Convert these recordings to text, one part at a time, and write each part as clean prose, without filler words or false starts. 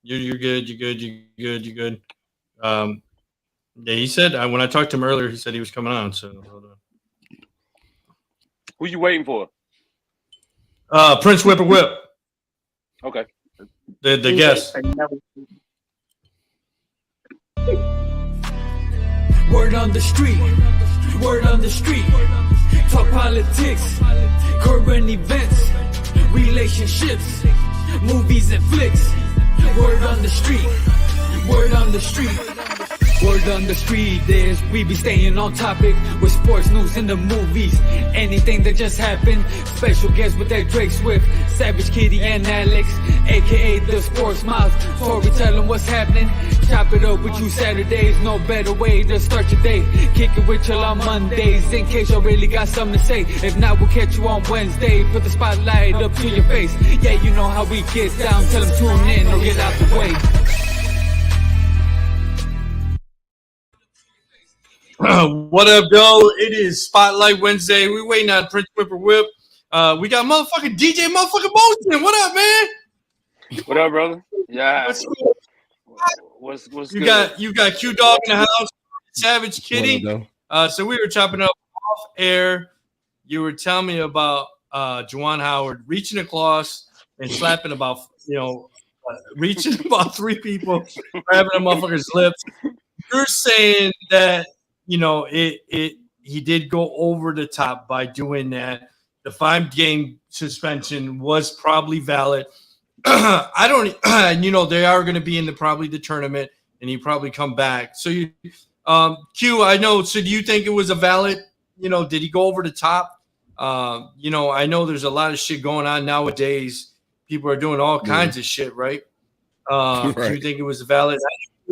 You're good. You're good. You're good. You're good. Um, yeah, he said when I talked to him earlier, he said he was coming on. So hold on. Who you waiting for? Prince Whipper Whip, Okay. the guest. Word on the street, word on the street. Talk politics, current events, relationships, movies and flicks. Word on the street, word on the street. Word on the street is we be staying on topic with sports news and the movies. Anything that just happened. Special guests with that Drake Swift, Savage Kitty and Alex, aka the Sports Mouth. Storytelling what's happening. Chop it up with you Saturdays. No better way to start your day. Kick it with you on Mondays in case you really got something to say. If not, we'll catch you on Wednesday. Put the spotlight up to your face. Yeah, you know how we get down. Tell them tune in or get out the way. What up, though? It is Spotlight Wednesday. We're waiting on Prince Whipper Whip. We got motherfucking DJ motherfucking Motion. What up, man? What up, brother? Yeah. What's you good? You got Q Dog in the house, Savage Kitty. So we were chopping up off air. You were telling me about JUWAN Howard reaching across and slapping about reaching about 3 people, grabbing a motherfucker's lips. You're saying that he did go over the top by doing that. The 5-game suspension was probably valid. I don't, they are going to be in the tournament, and he probably come back. So Q, I know. So do you think it was a valid? Did he go over the top? I know there's a lot of shit going on nowadays. People are doing all kinds of shit, right? Right. Do you think it was valid?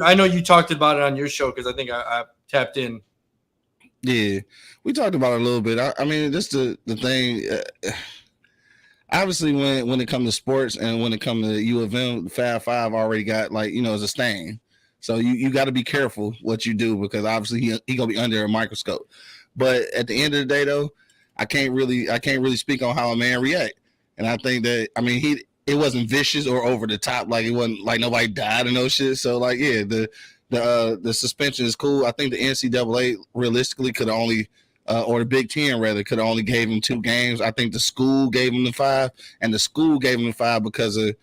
I know you talked about it on your show because I think I tapped in. Yeah, we talked about it a little bit. I mean, this the thing. Obviously, when it comes to sports and when it comes to U of M, the Fab Five already got it's a stain. So you got to be careful what you do because obviously he gonna be under a microscope. But at the end of the day, though, I can't really speak on how a man react. And I think that it wasn't vicious or over the top. Like it wasn't like nobody died and no shit. So the suspension is cool. I think the NCAA realistically could only, or the Big Ten rather, could only gave him 2 games. I think the school gave him the 5, and the school gave him the 5 because of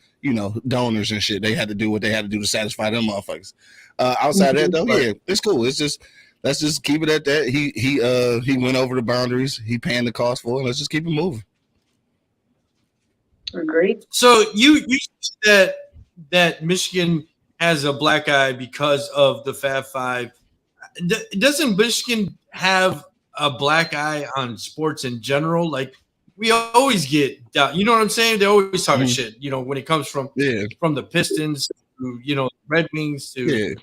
donors and shit. They had to do what they had to do to satisfy them motherfuckers. Outside of that though, yeah, it's cool. It's just let's just keep it at that. He went over the boundaries. He paying the cost for it. Let's just keep it moving. Agreed. So you said that Michigan has a black eye because of the Fab Five. Doesn't Michigan have a black eye on sports in general? Like we always get down. You know what I'm saying? They're always talking shit. When it comes from the Pistons to Red Wings to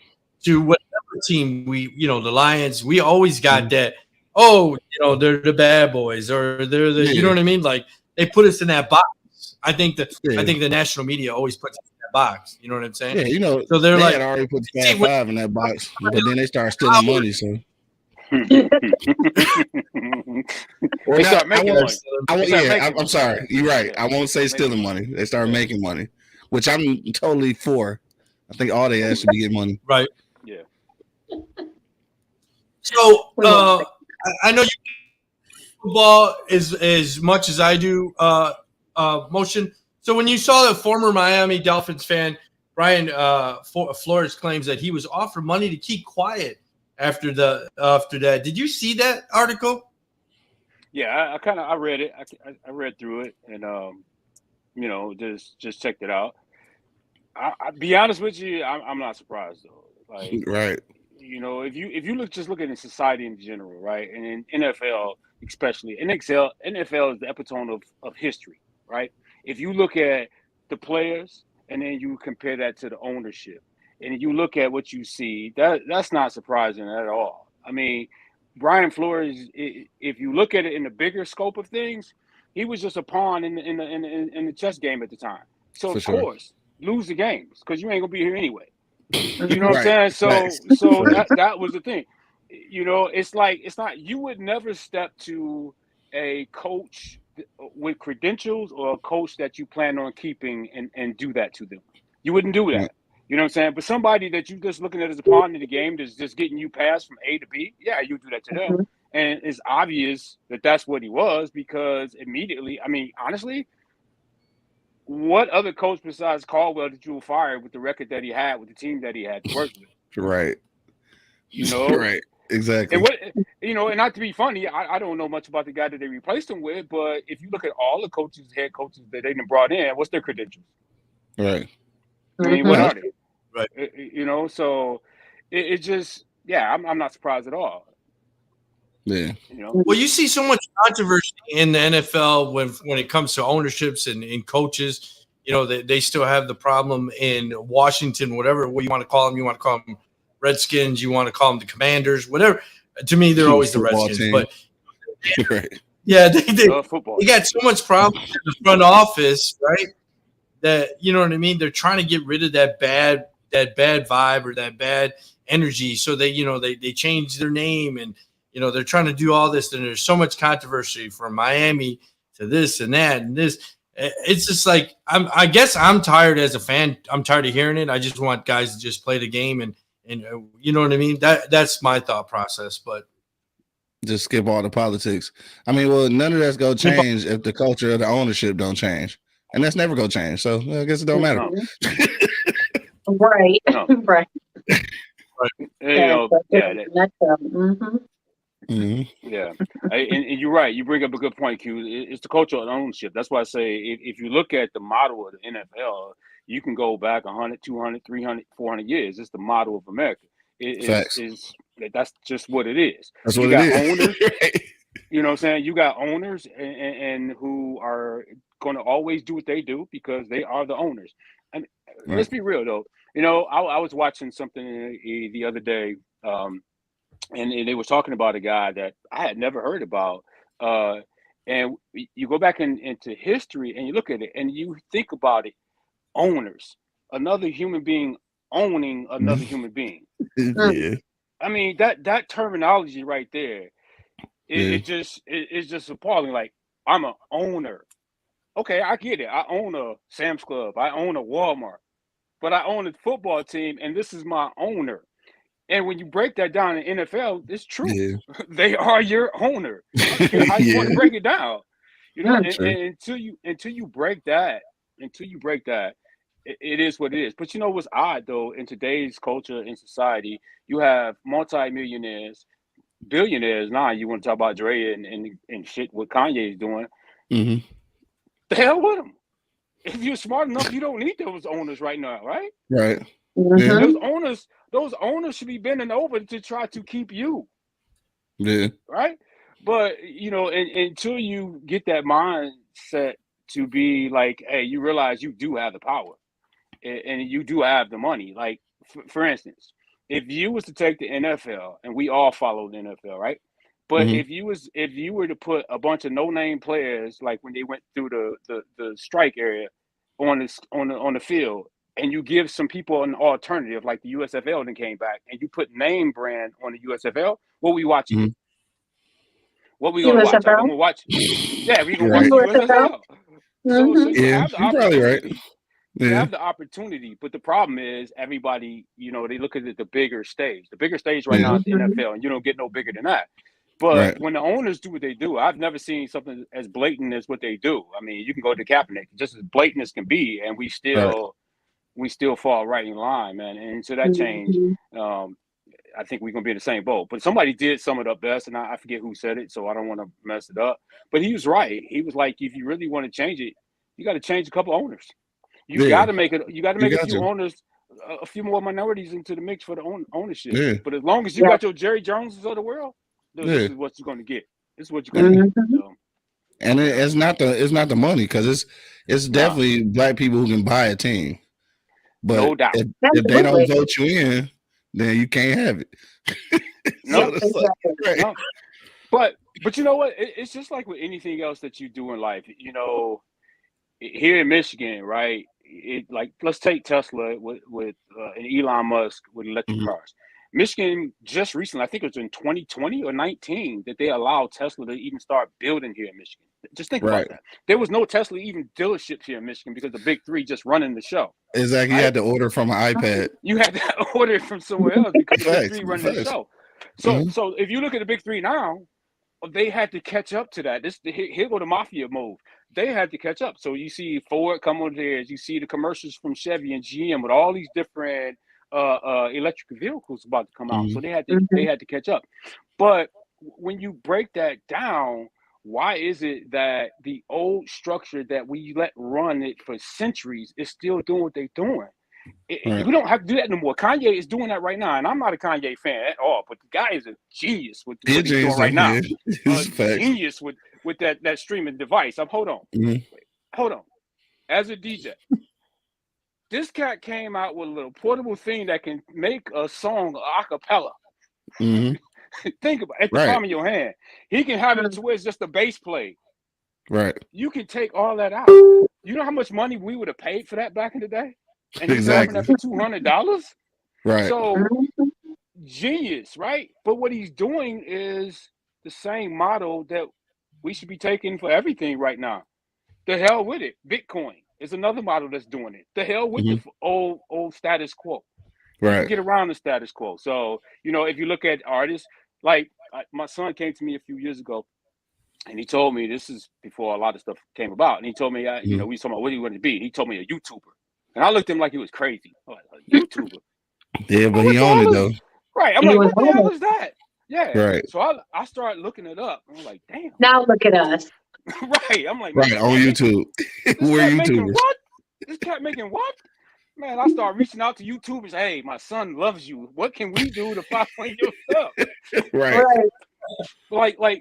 whatever team the Lions. We always got that. Oh, they're the bad boys or they're the you know what I mean? Like they put us in that box. I think the national media always puts us in that box. You know what I'm saying? Yeah, so they had already put the Fab Five in that box, but then they start stealing money. So start making money. I'm sorry. You're right. I won't say stealing money. They start making money, which I'm totally for. I think all they ask should be getting money. Right. Yeah. So I know you football as much as I do. Motion. So when you saw the former Miami Dolphins fan Brian Flores claims that he was offered money to keep quiet after that, did you see that article? Yeah, I read it. I read through it and just checked it out. I be honest with you, I'm not surprised though. Like, right. If you look at in society in general, right, and in NFL especially, NFL is the epitome of history, right? If you look at the players and then you compare that to the ownership, and you look at what you see, that's not surprising at all. I mean, Brian Flores, if you look at it in the bigger scope of things, he was just a pawn in the chess game at the time. So of course, lose the games because you ain't gonna be here anyway. You know what I'm saying? So that was the thing. It's not you would never step to a coach with credentials or a coach that you plan on keeping and do that to them. You wouldn't do that. You know what I'm saying? But somebody that you just looking at as a pawn in the game that's just getting you passed from A to B, yeah, you do that to them. And it's obvious that that's what he was, because immediately, I mean, honestly, what other coach besides Caldwell did you fire with the record that he had, with the team that he had to work with? Right. You know? Right. Exactly. And what, you know, and not to be funny, I don't know much about the guy that they replaced him with, but if you look at all the coaches, head coaches that they brought in, what's their credentials? Right. I mean, what are they? Right. You know, so it just, yeah, I'm not surprised at all. Yeah. You know? Well, you see so much controversy in the NFL when it comes to ownerships and coaches. You know, they still have the problem in Washington, whatever you want to call them. You want to call them Redskins, you want to call them the Commanders, whatever. To me, they're always the Redskins. Team. But right. Yeah, they got so much problem in the front office, right? That, you know what I mean? They're trying to get rid of that bad vibe or that bad energy. So they change their name, and they're trying to do all this. And there's so much controversy from Miami to this and that and this. It's just like I guess I'm tired as a fan. I'm tired of hearing it. I just want guys to just play the game and you know what I mean? That's my thought process, but just skip all the politics. I mean, well, none of that's gonna change if the culture of the ownership don't change. And that's never gonna change. So I guess it don't matter. Right. No. Right. Yeah. Yeah. And you're right. You bring up a good point, Q. It's the culture of ownership. That's why I say if you look at the model of the NFL, you can go back 100, 200, 300, 400 years. It's the model of America. That's just what it is. That's what it is. Owners, you know what I'm saying? You got owners and who are going to always do what they do because they are the owners. And let's be real, though. I was watching something the other day, and they were talking about a guy that I had never heard about. And you go back into history and you look at it and you think about it. Owners, another human being owning another human being. Yeah. I mean, that terminology right there, it's just appalling. Like, I'm an owner. Okay, I get it. I own a Sam's Club. I own a Walmart. But I own a football team, and this is my owner. And when you break that down in NFL, it's true. Yeah. They are your owner. I don't care how you want to break it down. And until you break that, it is what it is. But what's odd, though, in today's culture and society, you have multi-millionaires, billionaires. Now you want to talk about Dre and shit, what Kanye is doing. Mm-hmm. The hell with them. If you're smart enough, you don't need those owners right now, right? Right. Mm-hmm. Those owners should be bending over to try to keep you. Yeah. Right? But, until you get that mindset to be like, hey, you realize you do have the power and you do have the money. Like, for instance, if you was to take the NFL, and we all follow the NFL, right? But if you were to put a bunch of no-name players, like when they went through the strike area on the field, and you give some people an alternative, like the USFL then came back, and you put name brand on the USFL, what we watching? Mm-hmm. What we gonna watch? I'm gonna watch. Yeah, we gonna watch the USFL. So you have the opportunity. Probably right. You have the opportunity, but the problem is everybody, they look at the bigger stage. The bigger stage right now is the NFL, and you don't get no bigger than that. But when the owners do what they do, I've never seen something as blatant as what they do. I mean, you can go to Kaepernick, just as blatant as can be, and we still fall right in line, man. And so that change, I think we're gonna be in the same boat. But somebody did sum it up best, and I forget who said it, so I don't want to mess it up. But he was right. He was like, if you really want to change it, you got to change a couple owners. You got to make it. You got to make a few owners, a few more minorities into the mix for the ownership. Yeah. But as long as you got your Jerry Joneses of the world, this is what you're going to get. This is what you're going to get. So. And it's not the money, because it's definitely black people who can buy a team. But no doubt. If they don't vote you in, then you can't have it. No. But you know what? It's just like with anything else that you do in life. Here in Michigan, right? Like, let's take Tesla with and Elon Musk with electric cars. Michigan just recently, I think it was in 2020 or 19, that they allowed Tesla to even start building here in Michigan. Just think about that. There was no Tesla even dealerships here in Michigan because the big three just running the show. Exactly. Right? You had to order from an iPad. You had to order it from somewhere else because the big three running the show. So, so if you look at the big three now, they had to catch up to that. Here go the mafia move. They had to catch up. So you see Ford come on there. You see the commercials from Chevy and GM with all these different electric vehicles about to come out. So they had to catch up. But when you break that down, why is it that the old structure that we let run it for centuries is still doing what they're doing? We don't have to do that no more. Kanye is doing that right now, and I'm not a Kanye fan at all. But the guy is a genius with what he's doing right now. Genius with that streaming device. Hold on. As a DJ, this cat came out with a little portable thing that can make a song a cappella. Think about it, at the palm of your hand. He can have it to where it's just a bass play. Right. You can take all that out. You know how much money we would have paid for that back in the day? And he's having that for $200. Right. So genius, right? But what he's doing is the same model that we should be taking for everything right now. The hell with it. Bitcoin is another model that's doing it. The hell with the old status quo. Right. Get around the status quo. So, if you look at artists, like my son came to me a few years ago, and he told me, this is before a lot of stuff came about, and he told me, we were talking about what he wanted to be. He told me a YouTuber. And I looked at him like he was crazy. I'm like, a YouTuber. Yeah, but he owned it though. Right. I'm like, what the hell is that? Yeah. Right. So I started looking it up. I'm like, damn. Now look at us. Right. I'm like, right, on YouTube. We're YouTubers. What? This cat making what? Man, I started reaching out to YouTubers. Hey, my son loves you. What can we do to follow your stuff? Right. Like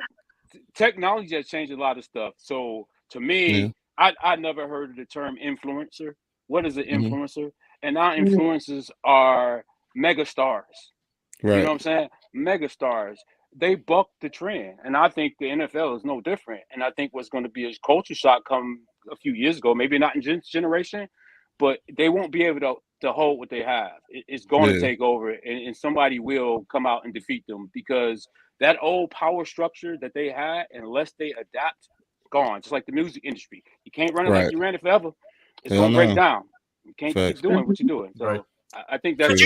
technology has changed a lot of stuff. So to me, I never heard of the term influencer. What is an influencer? And our influencers are mega stars. Right. You know what I'm saying? Mega stars. They buck the trend. And I think the NFL is no different. And I think what's going to be a culture shock come a few years ago, maybe not in this generation, but they won't be able to hold what they have. It's going to take over, and somebody will come out and defeat them, because that old power structure that they had, unless they adapt, gone. Just like the music industry. You can't run it like you ran it forever. It's going to break down. You can't keep doing what you're doing. So I think that's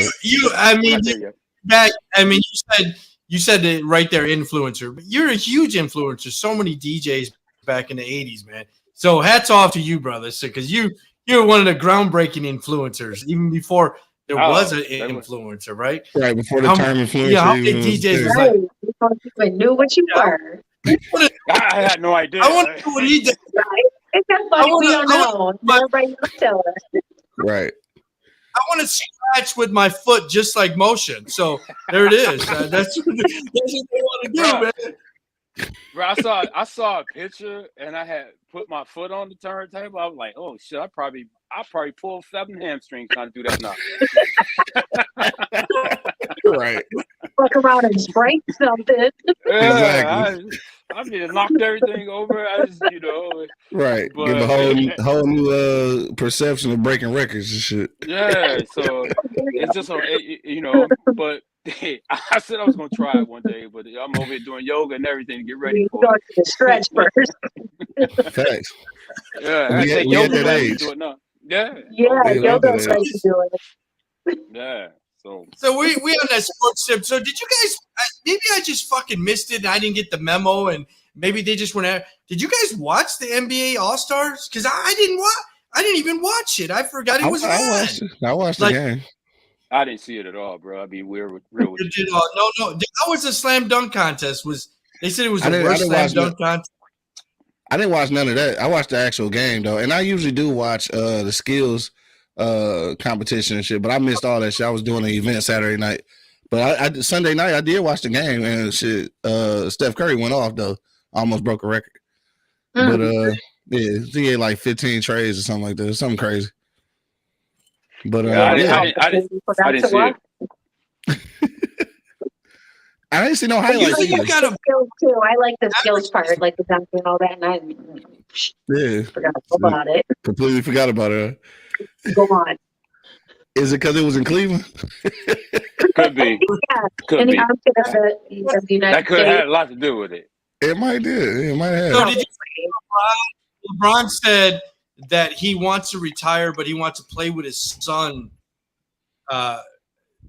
you said it right there, influencer. But you're a huge influencer. So many DJs back in the 80s, man. So hats off to you, brother. Because you're one of the groundbreaking influencers, even before there was an influencer, right? Right, before the term influencer. Yeah, how many DJs was like, before you knew what you were. I had no idea. I want to know what he did. Right. It's that funny we don't know. Everybody tell us. Right. I want to scratch with my foot just like motion. So there it is. That's what they want to do, man. Bro, I saw a picture and I had put my foot on the turntable. I was like, oh shit, I probably pulled 7 hamstrings trying to do that now. Right. Look around and break something. Yeah, exactly. I just knocked everything over. Right. But, give a whole new perception of breaking records and shit. Yeah. So it's just but I said I was gonna try it one day, but I'm over here doing yoga and everything to get ready for it. To stretch first. Thanks. Yeah, I said yoga that age. Do it now. Yeah. Yeah, yoga's ready to do it. Yeah. So we on that sports tip. So did you guys? Maybe I just fucking missed it. And I didn't get the memo, and maybe they just went out. Did you guys watch the NBA All Stars? Because I didn't watch. I didn't even watch it. I forgot it was on. I watched the game. I didn't see it at all, bro. I'd be weird with real. No. That was a slam dunk contest. They said it was the worst slam dunk contest. I didn't watch none of that. I watched the actual game though, and I usually do watch the skills competition and shit, but I missed all that shit. I was doing an event Saturday night, but I Sunday night I did watch the game, and shit. Steph Curry went off though, almost broke a record. But he had like 15 trays or something like that, something crazy. But I didn't see it. I didn't see no highlights. You got skills too. I like the skills part, like the dunking and all that, and I forgot about it. Completely forgot about it. Go on. Is it because it was in Cleveland? Could be. Yeah, Could in the be. outfit of the United That could have States. had a lot to do with it. It might did. It might have. So did you see LeBron said that he wants to retire, but he wants to play with his son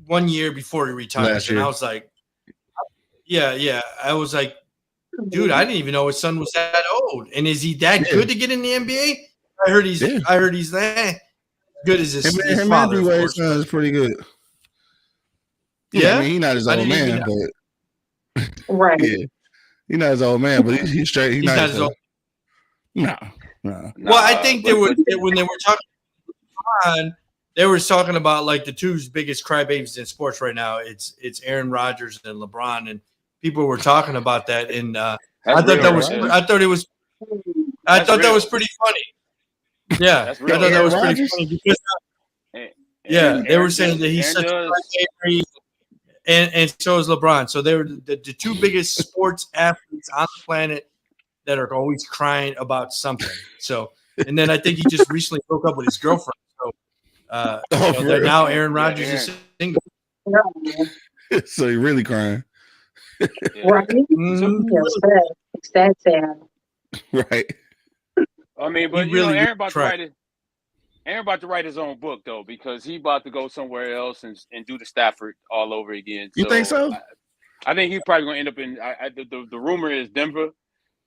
1 year before he retires. Last year. And I was like, yeah. I was like, dude, I didn't even know his son was that old. And is he that good to get in the NBA? I heard he's that good as his father. His son is pretty good. Yeah, I mean, he's not his old man, but Right. yeah, he's not his old man, but he's straight. He's not his old. No. Well, I think when they were talking, they were talking about like the two biggest crybabies in sports right now. It's Aaron Rodgers and LeBron, and people were talking about that. And I thought that was pretty funny. Yeah, I thought that was pretty funny because they were saying that he's such a crybaby, and so is LeBron. So they were the two biggest sports athletes on the planet that are always crying about something. So, and then I think he just recently broke up with his girlfriend. So now Aaron Rodgers is single. So he really crying. Right. It's that sad. Right. I mean, but Aaron about to write his own book though, because he about to go somewhere else and do the Stafford all over again. You think so? I think he's probably gonna end up in. The rumor is Denver.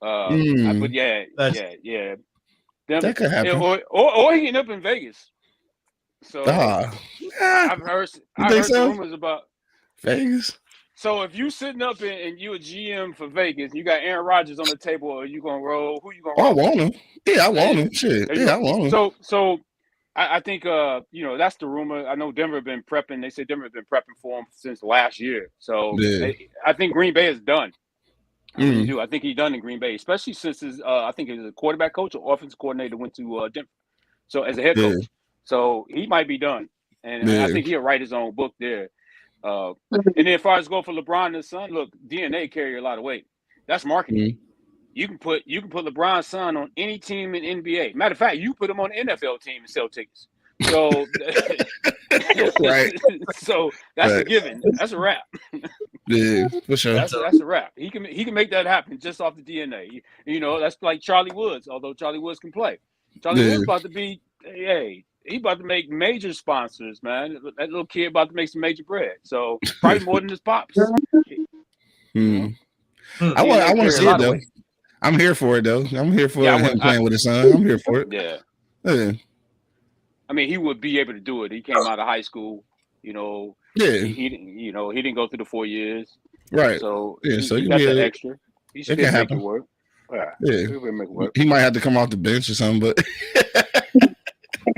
But yeah. Denver, that could happen. Or he end up in Vegas. So I've heard rumors about Vegas. So if you sitting up and you a GM for Vegas, you got Aaron Rodgers on the table, are you gonna roll? Who you gonna roll? I want him. Yeah, I want him. Shit. Yeah, I want him. So I think that's the rumor. I know Denver been prepping. They say Denver been prepping for him since last year. So I think Green Bay is done. I really do. I think he's done in Green Bay, especially since his I think his quarterback coach or offensive coordinator went to Denver. So as a head coach. So he might be done. And I think he'll write his own book there. And then as far as go for LeBron and his son, look, DNA carry a lot of weight. That's marketing. You can put LeBron's son on any team in NBA. Matter of fact, you put him on an NFL team and sell tickets. So so that's a given. That's a wrap. Yeah, for sure. That's a wrap. He can make that happen just off the DNA. That's like Charlie Woods, although Charlie Woods can play. Charlie Woods about to be he about to make major sponsors, man. That little kid about to make some major bread. So probably more than his pops. I want to see it though. I'm here for it though. I'm here for him playing with his son. I'm here for it. Yeah. I mean, he would be able to do it. He came out of high school. He didn't go through the 4 years. Right. So he got that extra. He should make it work. He might have to come off the bench or something, but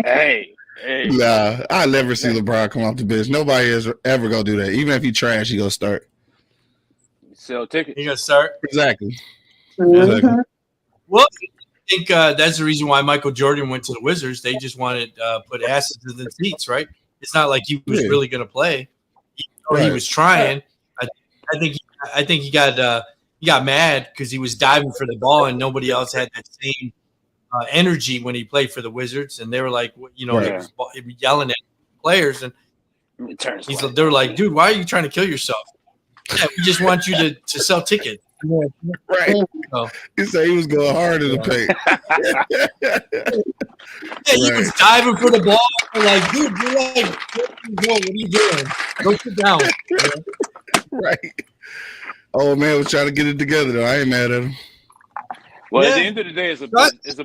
hey. Nah, I never see LeBron come off the bench. Nobody is ever gonna do that. Even if he trash, he gonna start. Sell tickets. He gonna start? Exactly. Well, I think that's the reason why Michael Jordan went to the Wizards. They just wanted to put asses in the seats, right? It's not like he was really gonna play. He was trying. I think he got mad because he was diving for the ball and nobody else had that same energy when he played for the Wizards, and they were like, he was yelling at players, and they were like, "Dude, why are you trying to kill yourself? Yeah, we just want you to sell tickets." Right. So, he said he was going hard in the paint. He was diving for the ball. We're like, dude, you're like, what are you doing? Go sit down. Right. Oh man, was trying to get it together though. I ain't mad at him. Well, at the end of the day, it's a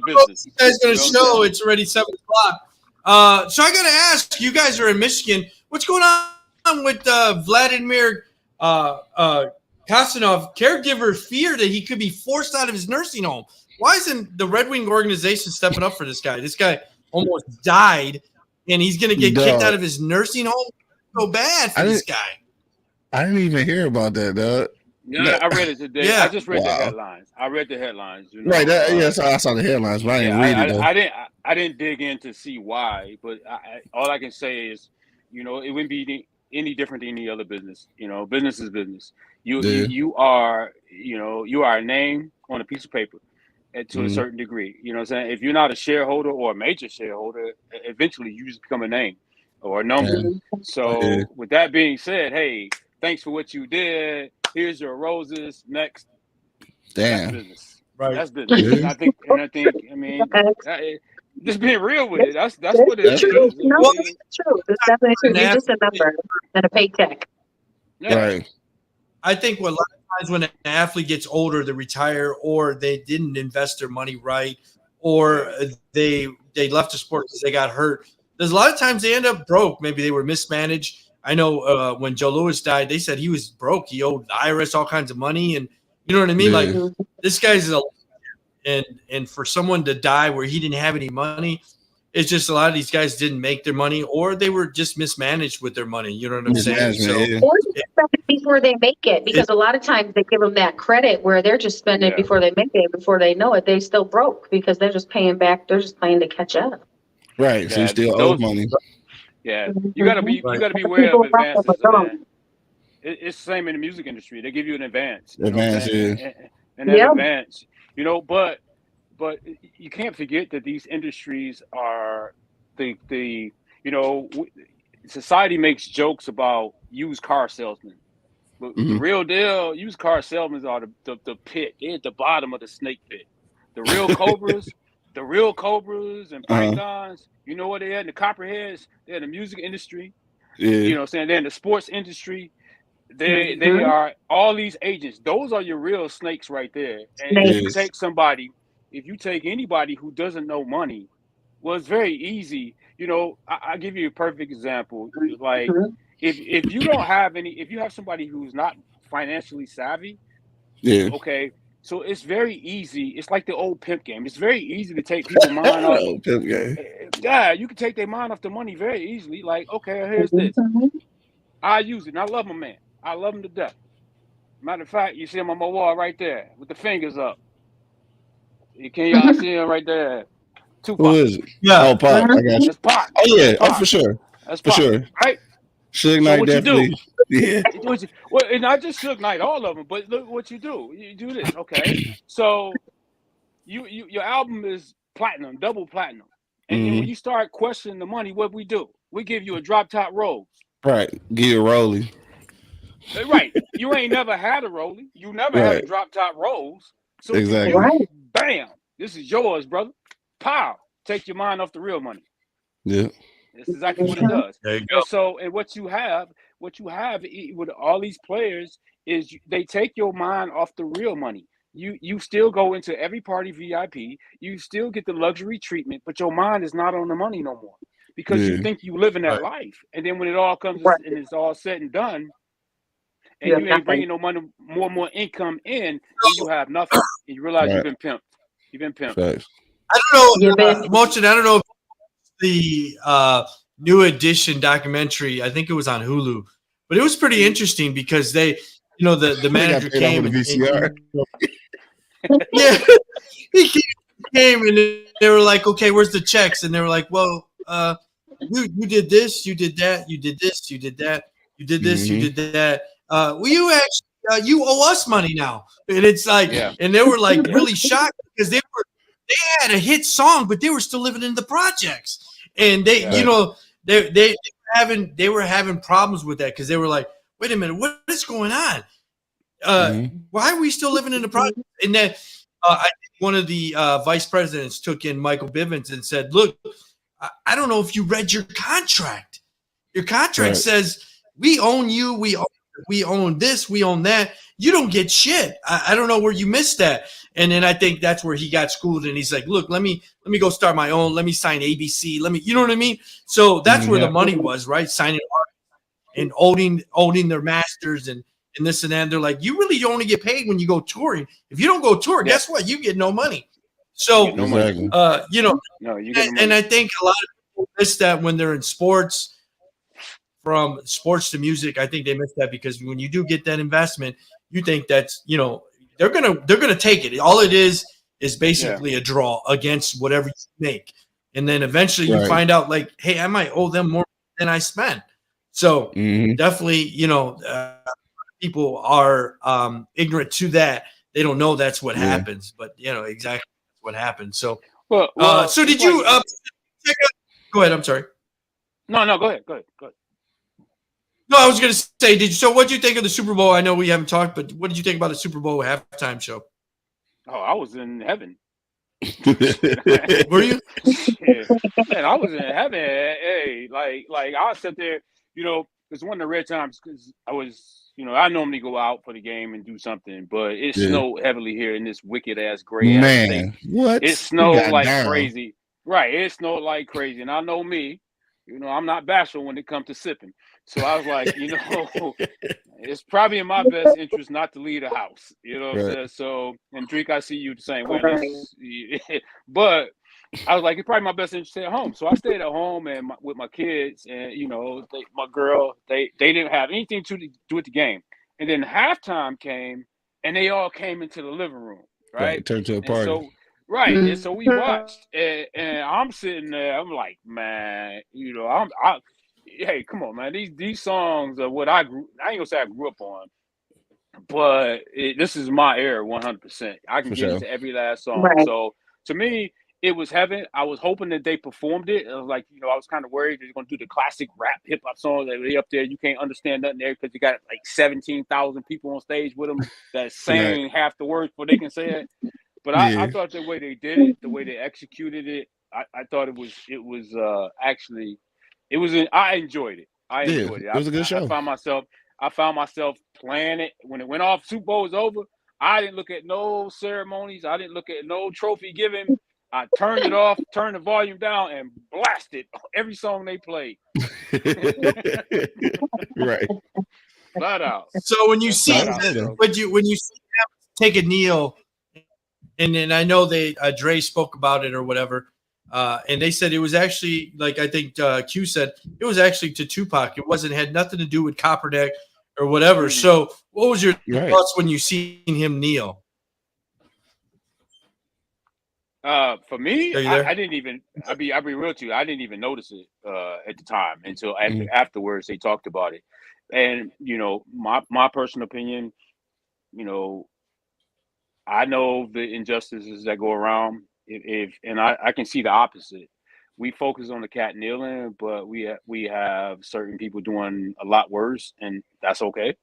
business. You guys going to show it's already 7:00. So I got to ask, you guys are in Michigan. What's going on with Vladimir Konstantinov? Caregivers fear that he could be forced out of his nursing home. Why isn't the Red Wing organization stepping up for this guy? This guy almost died, and he's going to get kicked out of his nursing home. So bad for this guy. I didn't even hear about that, dog. Yeah, I read it today. Yeah. I just read the headlines. Right. I saw the headlines, but I didn't read it. Though. I didn't dig in to see why, but all I can say is, it wouldn't be any different than any other business. Business is business. You are a name on a piece of paper, to a certain degree. You know what I'm saying? If you're not a shareholder or a major shareholder, eventually you just become a name. or a number. Mhm. So with that being said, hey, thanks for what you did. Here's your roses. Next. That's Damn. business. Right. That's business. Yeah. And I think, I mean, just being real with it. That's what it That's is. true. No, I mean, it's true. It's definitely true. An You're just a number and a paycheck. yeah. Right. I think what a lot of times when an athlete gets older, they retire, or they didn't invest their money right, or they left the sport because they got hurt. There's a lot of times they end up broke. Maybe they were mismanaged. I know when Joe Louis died, they said he was broke. He owed the IRS all kinds of money, and you know what I mean. Yeah. Like this guy's and for someone to die where he didn't have any money, it's just a lot of these guys didn't make their money, or they were just mismanaged with their money. You know what I'm saying? So, Yeah. Or you spend it before they make it, because a lot of times they give them that credit where they're just spending it before they make it. Before they know it, they still broke because they're just paying back. They're just playing to catch up. Right. So Yeah, you still owe money. Yeah, you gotta be aware of advances, man. It's the same in the music industry. They give you an advance. Advance, yeah. And that advance, you know, but you can't forget that these industries are the you know, society makes jokes about used car salesmen. But the real deal, used car salesmen are the pit. They're at the bottom of the snake pit. The real cobras and pythons, you know what they are? The copperheads, they're in the music industry. Yeah. You know what I'm saying? They're in the sports industry. They are all these agents. Those are your real snakes right there. And if you take anybody who doesn't know money, well, it's very easy. You know, I'll give you a perfect example. Like if you don't have if you have somebody who's not financially savvy, okay, so it's very easy. It's like the old pimp game. It's very easy to take people's mind off. Pimp game. Yeah, you can take their mind off the money very easily. Like, okay, here's this. I use it. And I love my man. I love him to death. Matter of fact, you see him on my wall right there with the fingers up. Can y'all see him right there? Tupac. Who is it? Yeah. Oh, Pop. I got you. That's Pop. Oh, yeah. That's Pop. Oh, for sure. That's For Pop. sure. Right? Suge So Knight what definitely. Yeah. Well, and not just Suge Knight, all of them, but look what you do. You do this, okay? So your album is platinum, double platinum. And then when you start questioning the money, what we do? We give you a drop top rose. Right. Give you a rollie. Right. You ain't never had a rollie. You never had a drop top rose. So Exactly. Bam. This is yours, brother. Pow. Take your mind off the real money. Yeah. That's exactly what it does. There you go. And what you have with all these players is they take your mind off the real money. You still go into every party VIP. You still get the luxury treatment, but your mind is not on the money no more because you think you live in that life. And then when it all comes and it's all said and done, and you ain't bringing no money, more income in, you have nothing. And you realize you've been pimped. You've been pimped. Facts. I don't know, Motion. I don't know if the New Edition documentary. I think it was on Hulu, but it was pretty interesting because they, you know, the manager came and VCR. Yeah, he came and they were like, "Okay, where's the checks?" And they were like, "Well, you did this, you did that, you did this, you did that, you did this, you did that. Well, you actually you owe us money now." And it's like, and they were like really shocked because they had a hit song, but they were still living in the projects, and they, you know, they were having problems with that because they were like, "Wait a minute, what is going on? Why are we still living in the project?" And then I think one of the vice presidents took in Michael Bivens and said, "Look, I don't know if you read your contract. Your contract says we own you, we own this, we own that. You don't get shit. I don't know where you missed that." And then I think that's where he got schooled, and he's like, "Look, let me go start my own. Let me sign ABC. You know what I mean?" So that's where the money was, right? Signing and owning their masters and this and that. And they're like, "You really only get paid when you go touring. If you don't go tour, guess what? You get no money." So, you know, and I think a lot of people miss that when they're in sports. From sports to music, I think they miss that because when you do get that investment, you think that's, you know, they're gonna take it. All it is basically a draw against whatever you make, and then eventually you find out like, hey, I might owe them more than I spent. So definitely, you know, people are ignorant to that. They don't know that's what happens, but you know exactly what happens. So, so did you? Go ahead. I'm sorry. No, go ahead. No, I was going to say, so what did you think of the Super Bowl? I know we haven't talked, but what did you think about the Super Bowl halftime show? Oh, I was in heaven. Were you? Yeah. Man, I was in heaven. Hey, like I sit there, it's one of the rare times because I was, I normally go out for the game and do something, but it snowed heavily here in this wicked ass gray ass state. What? It snowed like crazy. Right. It snowed like crazy. And I know me, I'm not bashful when it comes to sipping. So I was like, it's probably in my best interest not to leave the house. You know what I'm saying? So, and Drake, I see you the same way. But I was like, it's probably my best interest to stay at home. So I stayed at home and with my kids and, my girl, they didn't have anything to do with the game. And then halftime came and they all came into the living room, right? Turned to a party. And so we watched, and I'm sitting there. I'm like, man, hey, come on, man. These songs are what I ain't gonna say I grew up on, but this is my era, 100%. I can get into every last song. Right. So to me, it was heaven. I was hoping that they performed it. I was like, I was kind of worried they're gonna do the classic rap hip hop songs that they up there. You can't understand nothing there because you got like 17,000 people on stage with them that saying half the words before they can say it. But I thought the way they did it, the way they executed it, I thought it was actually, I enjoyed it. I enjoyed it. It was a good show. I found myself playing it when it went off. Super Bowl was over. I didn't look at no ceremonies. I didn't look at no trophy giving. I turned it off, turned the volume down, and blasted every song they played. Right. Flat out. So when you see them take a kneel. And then I know Dre spoke about it or whatever, and they said it was actually, like I think Q said, it was actually to Tupac. It had nothing to do with Kaepernick or whatever. So what was your thoughts when you seen him kneel? For me, I didn't even. I'll be real to you. I didn't even notice it at the time until afterwards they talked about it. And my personal opinion, I know the injustices that go around. And I can see the opposite. We focus on the cat kneeling, but we have certain people doing a lot worse, and that's okay.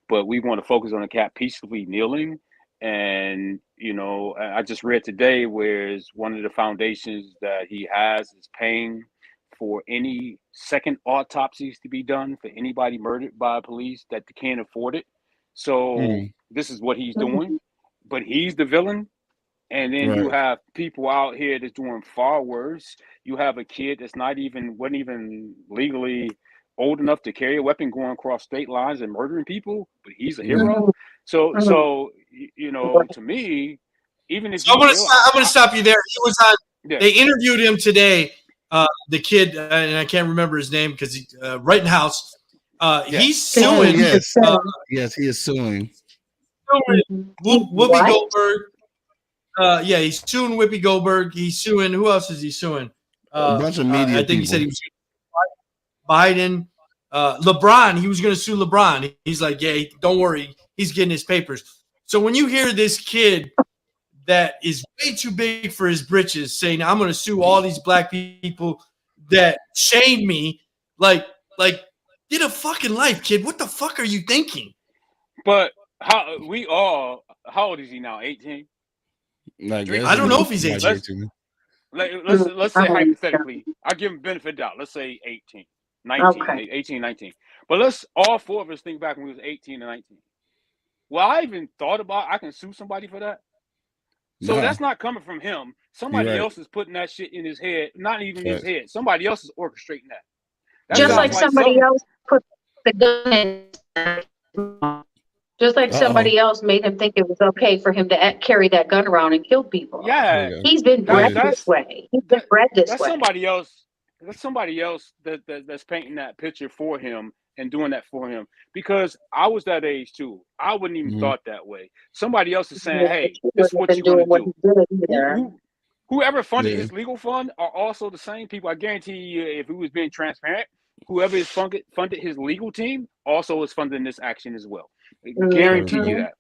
But we want to focus on the cat peacefully kneeling. And I just read today where one of the foundations that he has is paying for any second autopsies to be done for anybody murdered by police that can't afford it. So this is what he's doing. But he's the villain, and then you have people out here that's doing far worse. You have a kid that's wasn't even legally old enough to carry a weapon going across state lines and murdering people, but he's a hero. So to me, even if I'm gonna stop you there. He was on. Yeah. They interviewed him today. The kid, and I can't remember his name because he Rittenhouse. He's suing. Yes, he is suing. Whoopi Goldberg. He's suing Whoopi Goldberg. He's suing. Who else is he suing? A bunch of media. I think he said he was Biden. LeBron. He was going to sue LeBron. He's like, don't worry. He's getting his papers. So when you hear this kid that is way too big for his britches saying, I'm going to sue all these black people that shamed me, like get a fucking life, kid. What the fuck are you thinking? But how old is he now? 18? I don't know if he's 18. Let's say hypothetically, I'll give him benefit of the doubt. Let's say 18, 19, okay. 18, 19. But let's all four of us think back when we was 18 and 19. Well, I even thought about I can sue somebody for that. So that's not coming from him. Somebody else is putting that shit in his head. Not even his head. Somebody else is orchestrating that. Just like somebody else put the gun in. Just like somebody else made him think it was okay for him to carry that gun around and kill people. Yeah. He's been bred this way. He's been bred this way. That's somebody else that's painting that picture for him and doing that for him. Because I was that age too. I wouldn't even thought that way. Somebody else is saying, hey, this is what you're going to do. Whoever funded his legal fund are also the same people. I guarantee you, if he was being transparent, whoever is funded his legal team also is funding this action as well. I guarantee you that.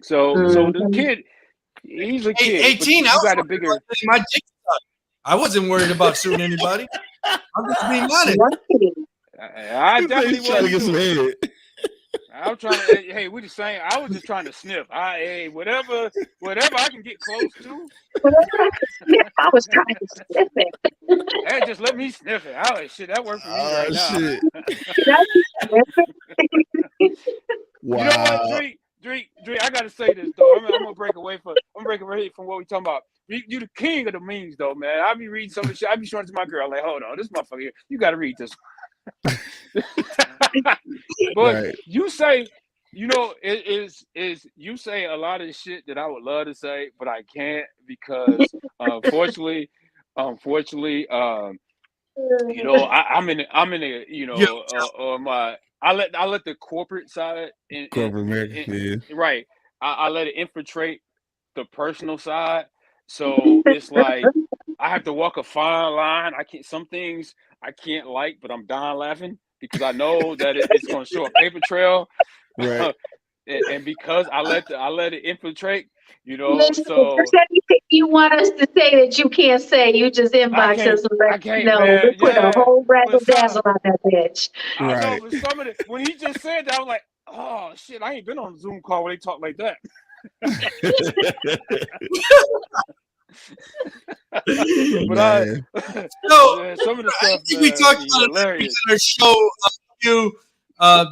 So the kid, he's a kid. 18. I wasn't worried about suing anybody. I'm just being honest. I definitely trying to get some head. I'm trying to. Hey, we the same. I was just trying to sniff. Whatever I can get close to. I was trying to sniff it. Hey, just let me sniff it. Shit, that worked for me right now. Shit. Wow. You know what, Drake, I gotta say this though. I'm gonna break away from what we talking about. You the king of the memes though, man. I be reading some of the shit. I be showing it to my girl, like, hold on, this motherfucker here, you gotta read this. But right. You say, you know, you say a lot of shit that I would love to say, but I can't because unfortunately, you know, I'm in a, you know, I let the corporate side right. I let it infiltrate the personal side. So it's like I have to walk a fine line. Some things I can't like, but I'm dying laughing because I know that it's going to show a paper trail. Right. and because I let it infiltrate, you know. Listen, so if there's anything you want us to say that you can't say, you just inbox us and let us know. We put a whole razzle dazzle on that bitch. I know, but some of it, when he just said that, I was like, oh shit, I ain't been on a Zoom call where they talk like that. But some of the stuff we talked about in our show.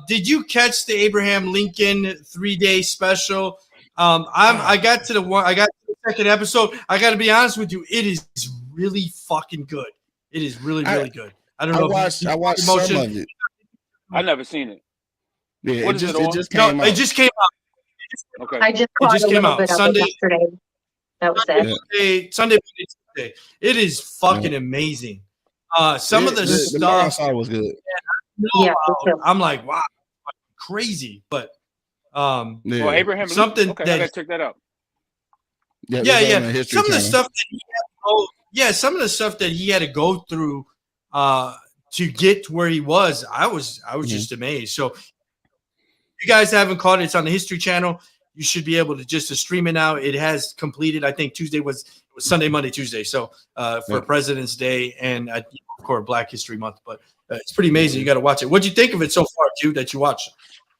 Did you catch the Abraham Lincoln 3-day special? I got to the second episode. I got to be honest with you, it is really fucking good. It is really good. I don't know. I watched some of it. I never seen it. Yeah, it just came out. It just came out. Okay. I just caught a little bit of it yesterday. That was it. Sunday. It is fucking amazing. Some of the stuff was good. I'm like, wow, crazy. But well, Abraham something okay, that I gotta check that out. Yeah. Some of the stuff that some of the stuff that he had to go through to get to where he was, I was just amazed. So if you guys haven't caught it, it's on the History Channel. You should be able to just stream it now. It has completed. I think Tuesday was Sunday, Monday, Tuesday. So for President's Day and of course Black History Month. But it's pret'ty amazing. You got to watch it. What'd you think of it so far, Q? That you watched?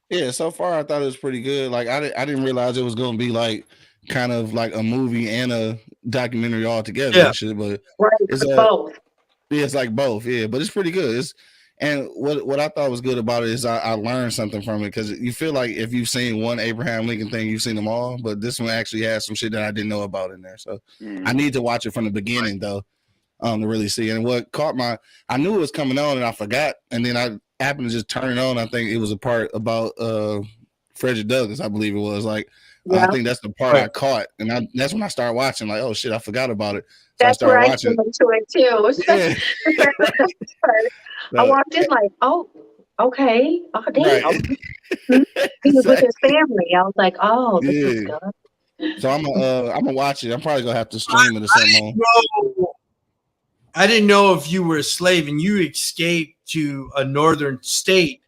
Yeah, so far I thought it was pretty good. Like I didn't realize it was going to be like kind of like a movie and a documentary all together. Yeah. But it's both. Yeah, it's like both. Yeah, but it's pretty good. And what I thought was good about it is I learned something from it because you feel like if you've seen one Abraham Lincoln thing, you've seen them all. But this one actually has some shit that I didn't know about in there. So I need to watch it from the beginning though, to really see. And what caught I knew it was coming on and I forgot. And then I happened to just turn it on. I think it was a part about Frederick Douglass, I believe it was. Like I think that's the part I caught, and that's when I started watching. Like, oh shit, I forgot about it. So that's where I came into it too. Yeah. I walked in like, oh, okay, oh damn. Right. He was with his family. I was like, oh, this is good. So I'm gonna watch it. I'm probably gonna have to stream it or something. I didn't know if you were a slave and you escaped to a northern state.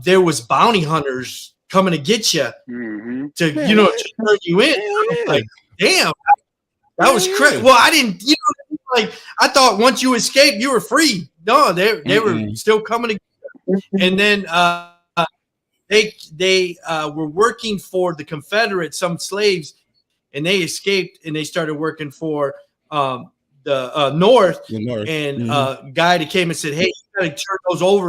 There was bounty hunters coming to get you to to turn you in. Like, damn, that was crazy. Well, I didn't, like I thought once you escaped, you were free. No, they were still coming to get you. And then they were working for the Confederates, some slaves, and they escaped and they started working for the North. And guy that came and said, hey, you gotta turn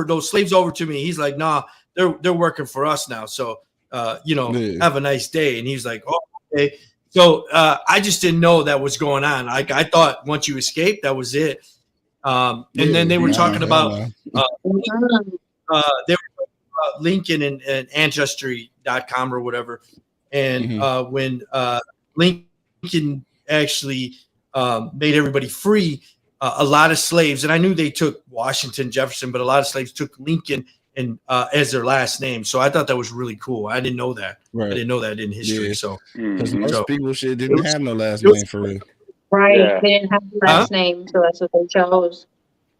those slaves over to me. He's like, nah, they're working for us now. So have a nice day. And he's like, oh, okay. So I just didn't know that was going on. I thought once you escaped, that was it. And then they were talking about Lincoln and Ancestry.com or whatever. And when Lincoln actually made everybody free, a lot of slaves, and I knew they took Washington, Jefferson, but a lot of slaves took Lincoln and as their last name. So I thought that was really cool. I didn't know that. Right. I didn't know that in history. So because most people didn't have no last name for real. Right. Yeah. They didn't have the last name, so that's what they chose.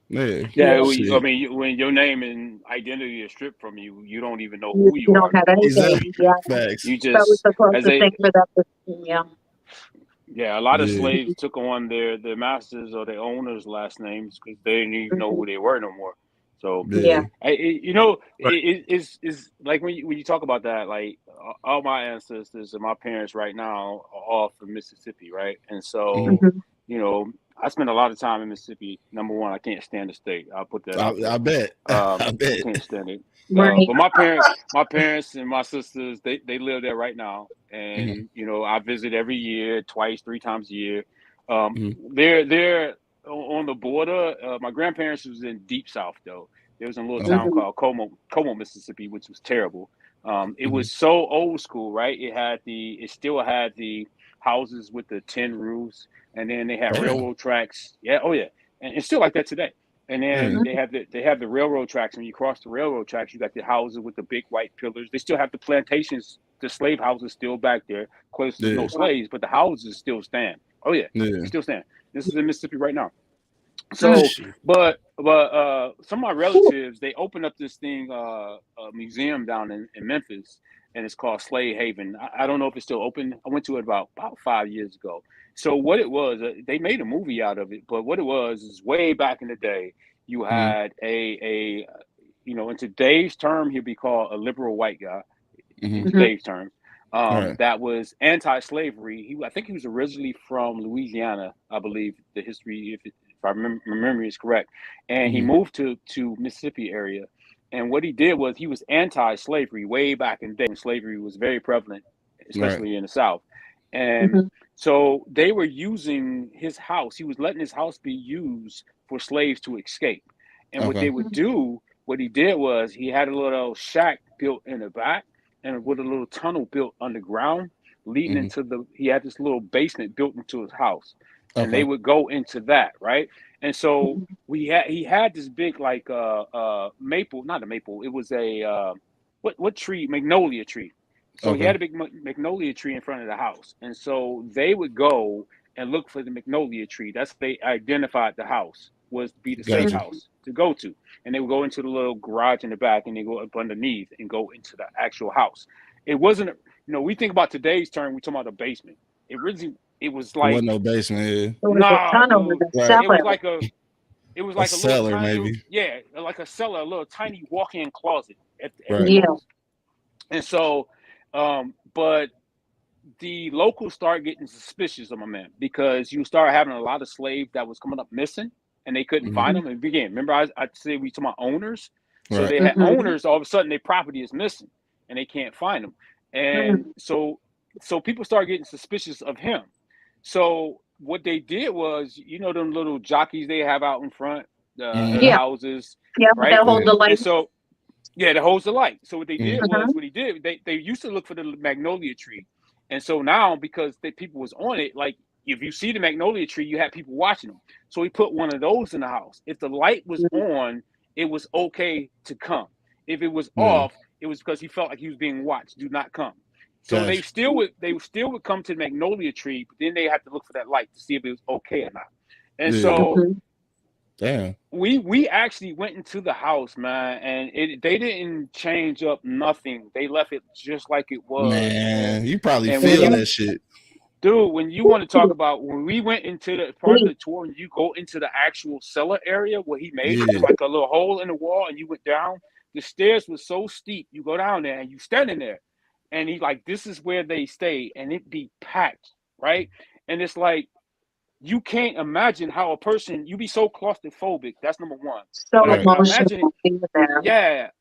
Yeah. I mean, when your name and identity is stripped from you, you don't even know who you are. You don't have anything. Exactly. Yeah. Facts. You just that was the closest thing for that. Yeah. Yeah, a lot of slaves took on their masters or their owners' last names because they didn't even know who they were no more. So it's like when you talk about that, like all my ancestors and my parents right now are all from Mississippi, right? And so I spent a lot of time in Mississippi. Number one, I can't stand the state. I'll put that out there. I bet. I bet. I can't stand it. Right. But my parents and my sisters, they live there right now. And, I visit every year, twice, 3 times a year. They're on the border. My grandparents was in deep South, though. There was a little town called Como, Mississippi, which was terrible. It was so old school, right? It still had the houses with the tin roofs, and then they had railroad tracks. Yeah, and it's still like that today. And then they have the railroad tracks. When you cross the railroad tracks, you got the houses with the big white pillars. They still have the plantations, the slave houses still back there. Of course, there's no slaves, but the houses still stand. Still stand. This is in Mississippi right now. So, but some of my relatives, they opened up this thing, a museum down in Memphis, and it's called Slave Haven. I don't know if it's still open. I went to it about 5 years ago. So what it was, they made a movie out of it, but what it was is way back in the day, you had in today's term, he'd be called a liberal white guy in today's term. That was anti-slavery. I think he was originally from Louisiana, I believe the history, if I remember, my memory is correct. And he moved to Mississippi area. And what he did was he was anti-slavery way back in the day when slavery was very prevalent, especially in the South. And so they were using his house. He was letting his house be used for slaves to escape. And what they would do, what he did was he had a little shack built in the back and with a little tunnel built underground leading into he had this little basement built into his house. And they would go into that, right? And so he had this big like maple, not a maple, it was a what tree? Magnolia tree. So he had a big magnolia tree in front of the house. And so they would go and look for the magnolia tree. That's they identified the house was to be the safe house to go to. And they would go into the little garage in the back and they go up underneath and go into the actual house. It wasn't, we think about today's term, we talk about a basement. It was like, there wasn't no basement here. It was a tunnel with a cellar. It was like a cellar, little tiny, maybe. Yeah, like a cellar, a little tiny walk-in closet at Yeah. house. And so, but the locals started getting suspicious of my man because you start having a lot of slaves that was coming up missing and they couldn't find them. And again, remember I said we talking about owners. So they had owners, all of a sudden their property is missing and they can't find them. And so people started getting suspicious of him. So what they did was, them little jockeys they have out in front, the houses. Yeah, right? That hold the light. And so, that holds the light. So what they did was, they used to look for the magnolia tree. And so now, because people was on it, like if you see the magnolia tree, you have people watching them. So he put one of those in the house. If the light was on, it was okay to come. If it was off, it was because he felt like he was being watched. Do not come. So they still would come to the magnolia tree, but then they had to look for that light to see if it was okay or not. And so we actually went into the house, man, and they didn't change up nothing. They left it just like it was. Man, you probably feel that shit. Dude, when you want to talk about when we went into the part of the tour and you go into the actual cellar area where he made it, like a little hole in the wall and you went down, the stairs was so steep. You go down there and you standing there. And he's like, this is where they stay, and it be packed, right? And it's like, you can't imagine how a person, you be so claustrophobic. That's number one. So emotional.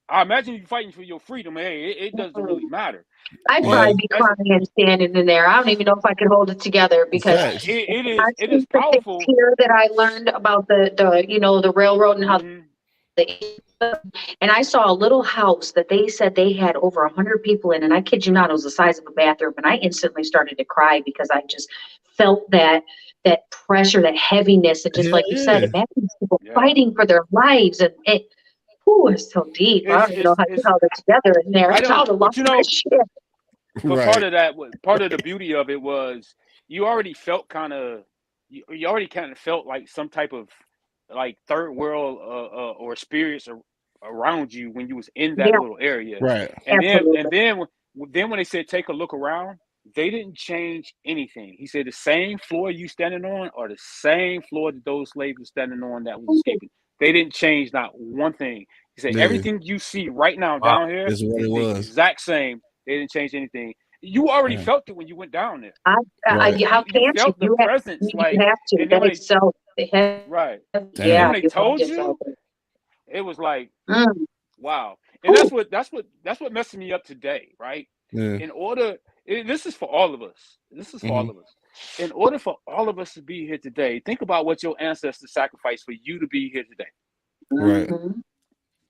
I imagine you fighting for your freedom. Hey, it doesn't really matter. I'd probably be crying and standing in there. I don't even know if I could hold it together because it is powerful. Here that I learned about the railroad and how and I saw a little house that they said they had over 100 people in, and I kid you not, it was the size of a bathroom, and I instantly started to cry because I just felt that pressure, that heaviness, and just like you said, imagine people fighting for their lives, and it was so deep. I don't even know how to held it together in there. It's all the love shit. But part of the beauty of it was you already felt you already kind of felt like some type of like third world or spirits around you when you was in that little area, right? And then when they said take a look around, they didn't change anything. He said the same floor you standing on are the same floor that those slaves were standing on that was escaping. They didn't change not one thing. He said everything you see right now down here is the exact same. They didn't change anything. You already felt it when you went down there. How can you? Felt the presence. You have to. That is so. Right. Yeah. When they told you, it was like, wow. And that's what messed me up today, right? Yeah. This is for all of us. This is for all of us. In order for all of us to be here today, think about what your ancestors sacrificed for you to be here today. Right.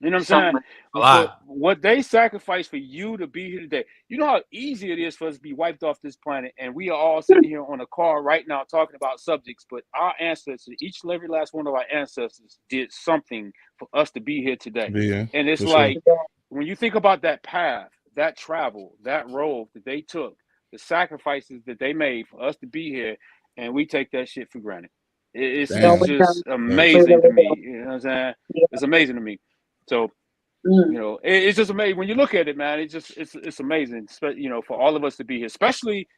You know what I'm saying? A lot. What they sacrificed for you to be here today. You know how easy it is for us to be wiped off this planet, and we are all sitting here on a call right now talking about subjects, but our ancestors, each and every last one of our ancestors did something for us to be here today. And it's like, when you think about that path, that travel, that road that they took, the sacrifices that they made for us to be here, and we take that shit for granted. It's just amazing to me. You know what I'm saying? It's amazing to me. So, you know, it's just amazing when you look at it, man. It's amazing, you know, for all of us to be here, especially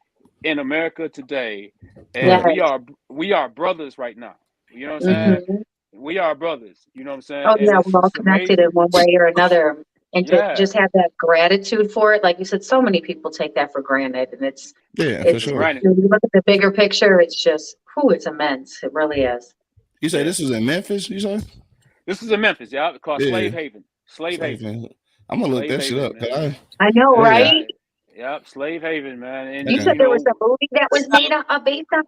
in America today. And we are brothers right now. You know what I'm saying? We are brothers. You know what I'm saying? Oh yeah, we're all connected in one way or another. And to just have that gratitude for it, like you said, so many people take that for granted, and it's for sure. When you look at the bigger picture, it's just, it's immense. It really is. You say this is in Memphis? You say this is in Memphis? Yeah, it's called Slave Haven. Slave Haven. I'm gonna look that shit up. I know, right? Yep, Slave Haven, man. And you said there was a movie that was made based on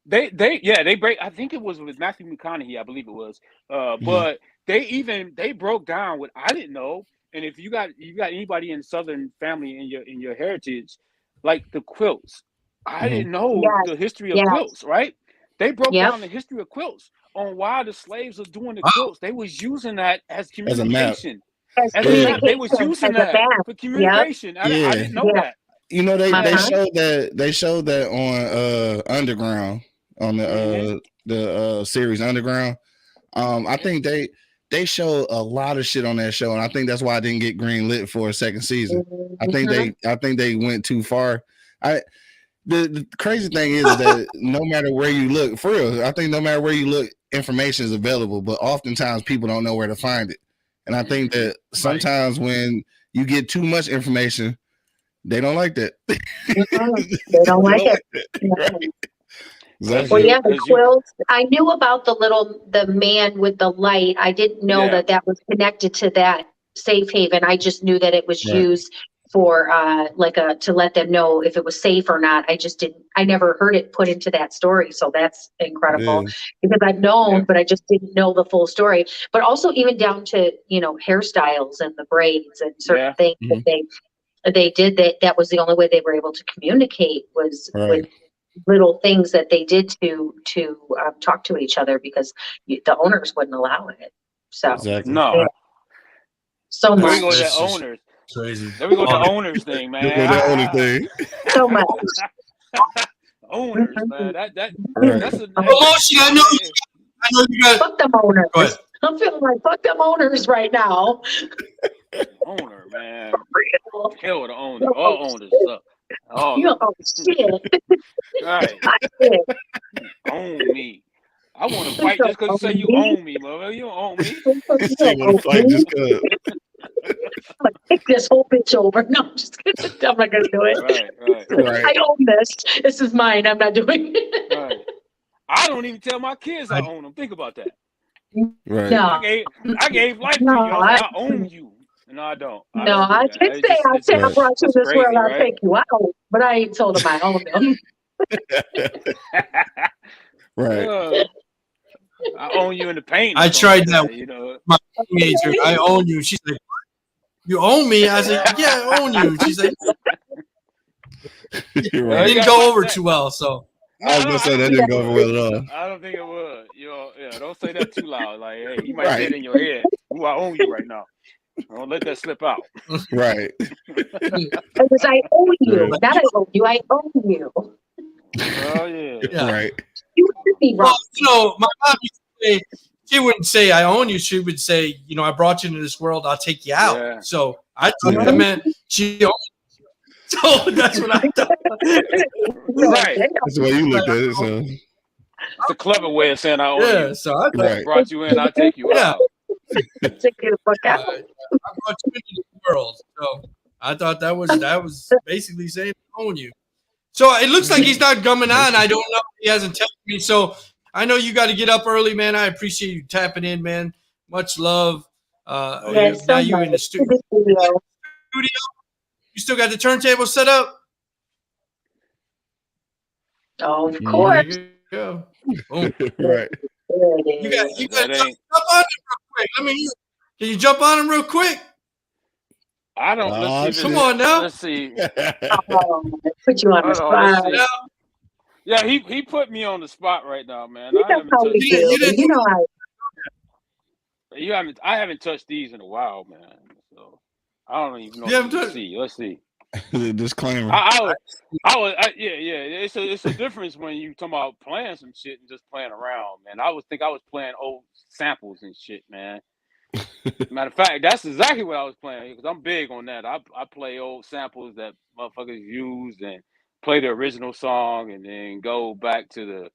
it. They break. I think it was with Matthew McConaughey. I believe it was. But they broke down what I didn't know. And if you got anybody in Southern family in your heritage, like the quilts, I didn't know the history of quilts, right? They broke down the history of quilts on why the slaves are doing the quilts. They was using that as communication. As a map. They was using that for communication. I didn't know that. You know, they showed that on Underground, on the series Underground. I think they showed a lot of shit on that show, and I think that's why I didn't get green lit for a second season. I think they went too far. The crazy thing is that no matter where you look, for real, I think no matter where you look, information is available, but oftentimes people don't know where to find it. And I think that sometimes when you get too much information, they don't like that. They don't like it. Right. Exactly. Well, the quilts. I knew about the man with the light. I didn't know that was connected to that safe haven. I just knew that it was used for to let them know if it was safe or not. I never heard it put into that story. So that's incredible because I've known, but I just didn't know the full story. But also even down to, you know, hairstyles and the braids and certain things that they did that was the only way they were able to communicate was with little things that they did to talk to each other because the owners wouldn't allow it. So so much. There we go, that owners. Crazy. There we go, the owners thing, man. The owner thing. So much. Owners, man. That's a I know you got. Fuck them owners. I'm feeling like fuck them owners right now. Owner, man. Hell the owner. All owners suck. Oh, shit. Right. Own me. I want to fight just because you say you own me, mother. You don't own me. You want to fight just because. I'm gonna take this whole bitch over. No, I'm just kidding. I'm not gonna do it. Right. I own this. This is mine. I'm not doing it. Right. I don't even tell my kids I own them. Think about that. Right. No. I gave life to you. I own you. No, I don't. I did say I brought you this world. I'll take you out, but I ain't told them I own them. Right. I own you in the paint. I tried that. You know, my teenager. I own you. She's like, "You own me?" I said, "Yeah, I own you." She's like, "It didn't go over too well." So I was gonna say that didn't go over well at all. I don't think it would. You know, don't say that too loud. Like, hey, you might say it in your head. Ooh, I own you right now. Don't let that slip out. Right. Because I own you. Not I own you. I own you. Oh yeah. Right. You would be wrong. Well, you know, my mom used to say, she wouldn't say I own you. She would say, you know, I brought you into this world. I'll take you out. Yeah. So I thought that meant she owned So that's what I thought. Right. That's the way you looked at it. So It's a clever way of saying I owe Yeah, you. so I thought, right. Brought you in, I'll take you out. Take you the fuck I out. brought you into the world. So I thought that was basically saying I own you. So it looks like he's not coming on. I don't know. He hasn't texted me. So I know you got to get up early, man. I appreciate you tapping in, man. Much love. Yes, Now so you in the much. studio. To the studio. You still got the turntable set up? Oh, of There course. you go. Boom. Right. There it You is. got That jump ain't. on him real quick. Let me hear. Can you jump on him real quick? I don't. Oh, Let's see. Come on now. Let's see. Oh, put you on the Hold on, let's spot. see. Now, Yeah, he put me on the spot right now, man. You I know haven't how we touched. You do. didn't- You know how. I haven't touched these in a while, man. So I don't even know. You haven't What to touched- see. Let's see. Disclaimer. Yeah. It's a difference when you talking about playing some shit and just playing around, man. I was playing old samples and shit, man. Matter of fact, that's exactly what I was playing because I'm big on that. I play old samples that motherfuckers used and play the original song and then go back to the,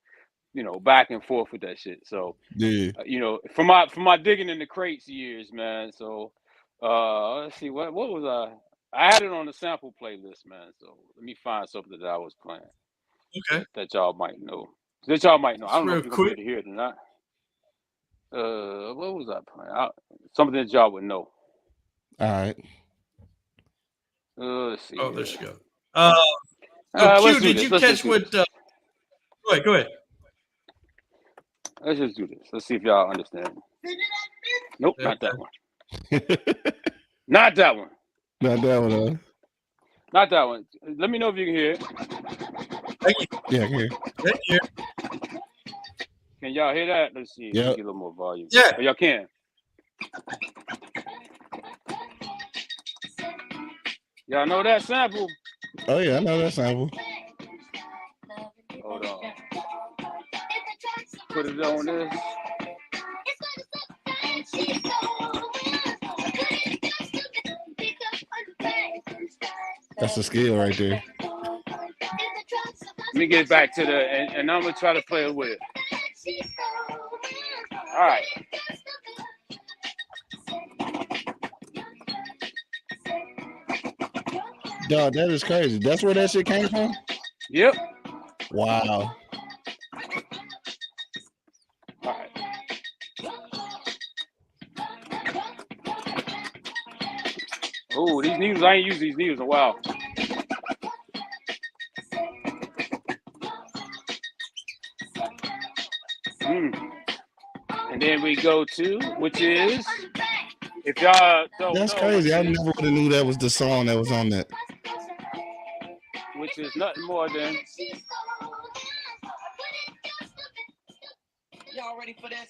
back and forth with that shit. So, Yeah. from my digging in the crates years, man. So, let's see what was I had it on the sample playlist, man. So let me find something that I was playing Okay. that y'all might know. I don't know Real if you're gonna be quick. able to hear it or not. What was I playing? Something that y'all would know. All right. Let's see. Oh, there here. she go. So let's Q, do did this. you Let's catch just do what? this. Go ahead. Let's just do this. Let's see if y'all understand. Nope, Yeah. not that one. Not that one. Not that one, though. Not that one. Let me know if you can hear it. Yeah, here. Right here. Can y'all hear that? Let's see. Yep. Let's get a little more volume. Yeah. Oh, y'all can. Y'all know that sample? Oh yeah, I know that sample. Hold on. Put it on this. That's a skill right there. Let me get back to and I'm gonna try to play it with it. All right. Dog, that is crazy. That's where that shit came from? Yep. Wow. All right. Oh, these needles, I ain't used these needles in a while. And then we go to, which is, if y'all don't That's know, crazy. I never would have knew that was the song that was on that. which is nothing more than. Y'all ready for this?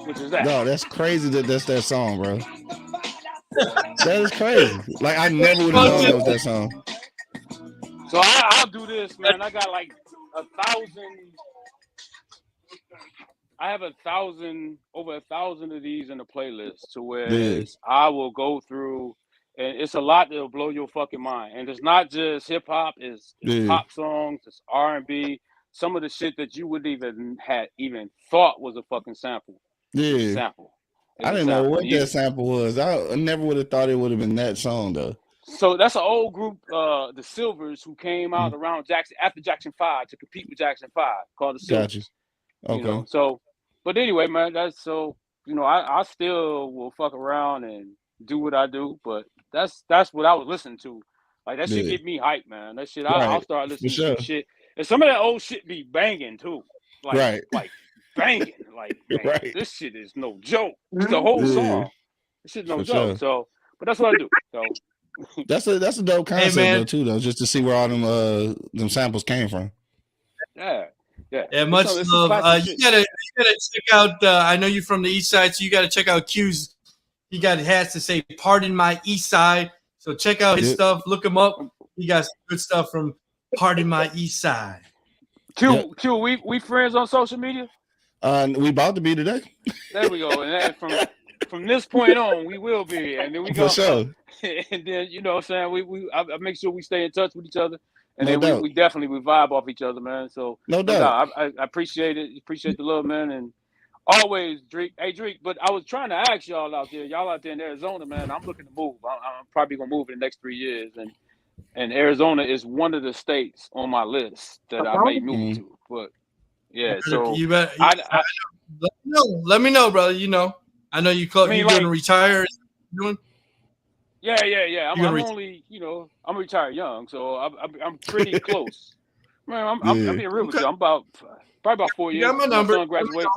Which is that? No, that's crazy that that's that song, bro. That is crazy. Like, I never would have known that was that song. So I'll do this, man. I got like 1,000. I have over 1,000 of these in the playlist to where I will go through, and it's a lot that'll blow your fucking mind. And it's not just hip hop; it's pop songs, it's R&B. Some of the shit that you wouldn't even thought was a fucking sample. Yeah. Sample. I didn't know what that sample was. I never would have thought it would have been that song though. So that's an old group, the Silvers, who came out around after Jackson 5 to compete with Jackson 5, called the Silvers. Gotcha. Okay. So, but anyway, man, that's so. I still will fuck around and do what I do, but that's what I was listening to. Like that shit get me hyped, man. That shit, I'll start listening to some shit, and some of that old shit be banging too. Like banging, like man, this shit is no joke. It's the whole song. This shit's no joke. So, but that's what I do. So. That's a dope concept though too, though, just to see where all them samples came from. Yeah. Much love. You gotta check out. I know you're from the East Side, so you gotta check out Q's. He has to say "Pardon My East Side," so check out his stuff. Look him up. He got some good stuff from "Pardon My East Side." Q, we friends on social media. We about to be today. There we go. And from this point on, we will be, and then we go. For sure. And then you know what I'm saying, I make sure we stay in touch with each other, and No then doubt. we definitely vibe off each other, man. So No doubt. I appreciate it. Appreciate the love, man, and always Drake. Hey Drake, but I was trying to ask y'all out there in Arizona, man. I'm looking to move. I'm probably gonna move in the next 3 years, and Arizona is one of the states on my list that I may move to. But yeah, so you bet. Let me know, brother. You know, I know you're going to retire. Yeah. I'm only, I'm retired young, so I'm pretty close. Man, I'm being real with you. I'm probably about 4 years. You got my number. Son graduated.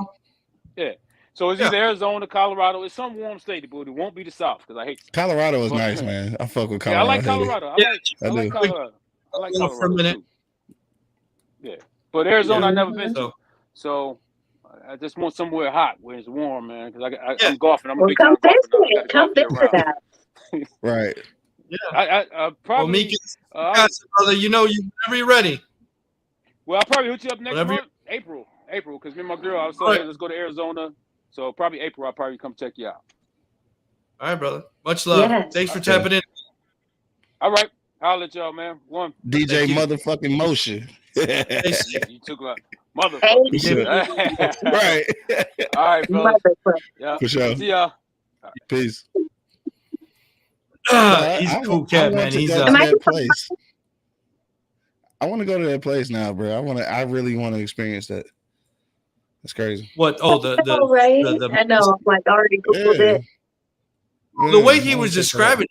Yeah. So it's either Arizona, Colorado. It's some warm state, but it won't be the South because I hate Colorado is nice, man. I fuck with Colorado. Yeah, I like Colorado. I like Colorado. I like Colorado for a minute. too. Yeah, but Arizona I never been to, so I just want somewhere hot where it's warm, man. Because I'm golfing. I'm a big time golfer. Come visit that. Right. Yeah. I probably. Brother, you know, whenever you're ready. Well, I'll probably hit you up next month, April, because me and my girl, I was saying, let's go to Arizona. So probably April, I'll probably come check you out. All right, brother. Much love. Yes. Thanks for tapping in. All right. I'll let y'all, man. One. DJ motherfucking Motion. You took a motherfucker. Right. All right, fellas. Yeah. For sure. See y'all. Peace. He's a cool cat, man. He's that place. I want to go to that place now, bro. I really want to experience that. That's crazy. What? Oh, right. I know. I'm like already googled it. The way he was describing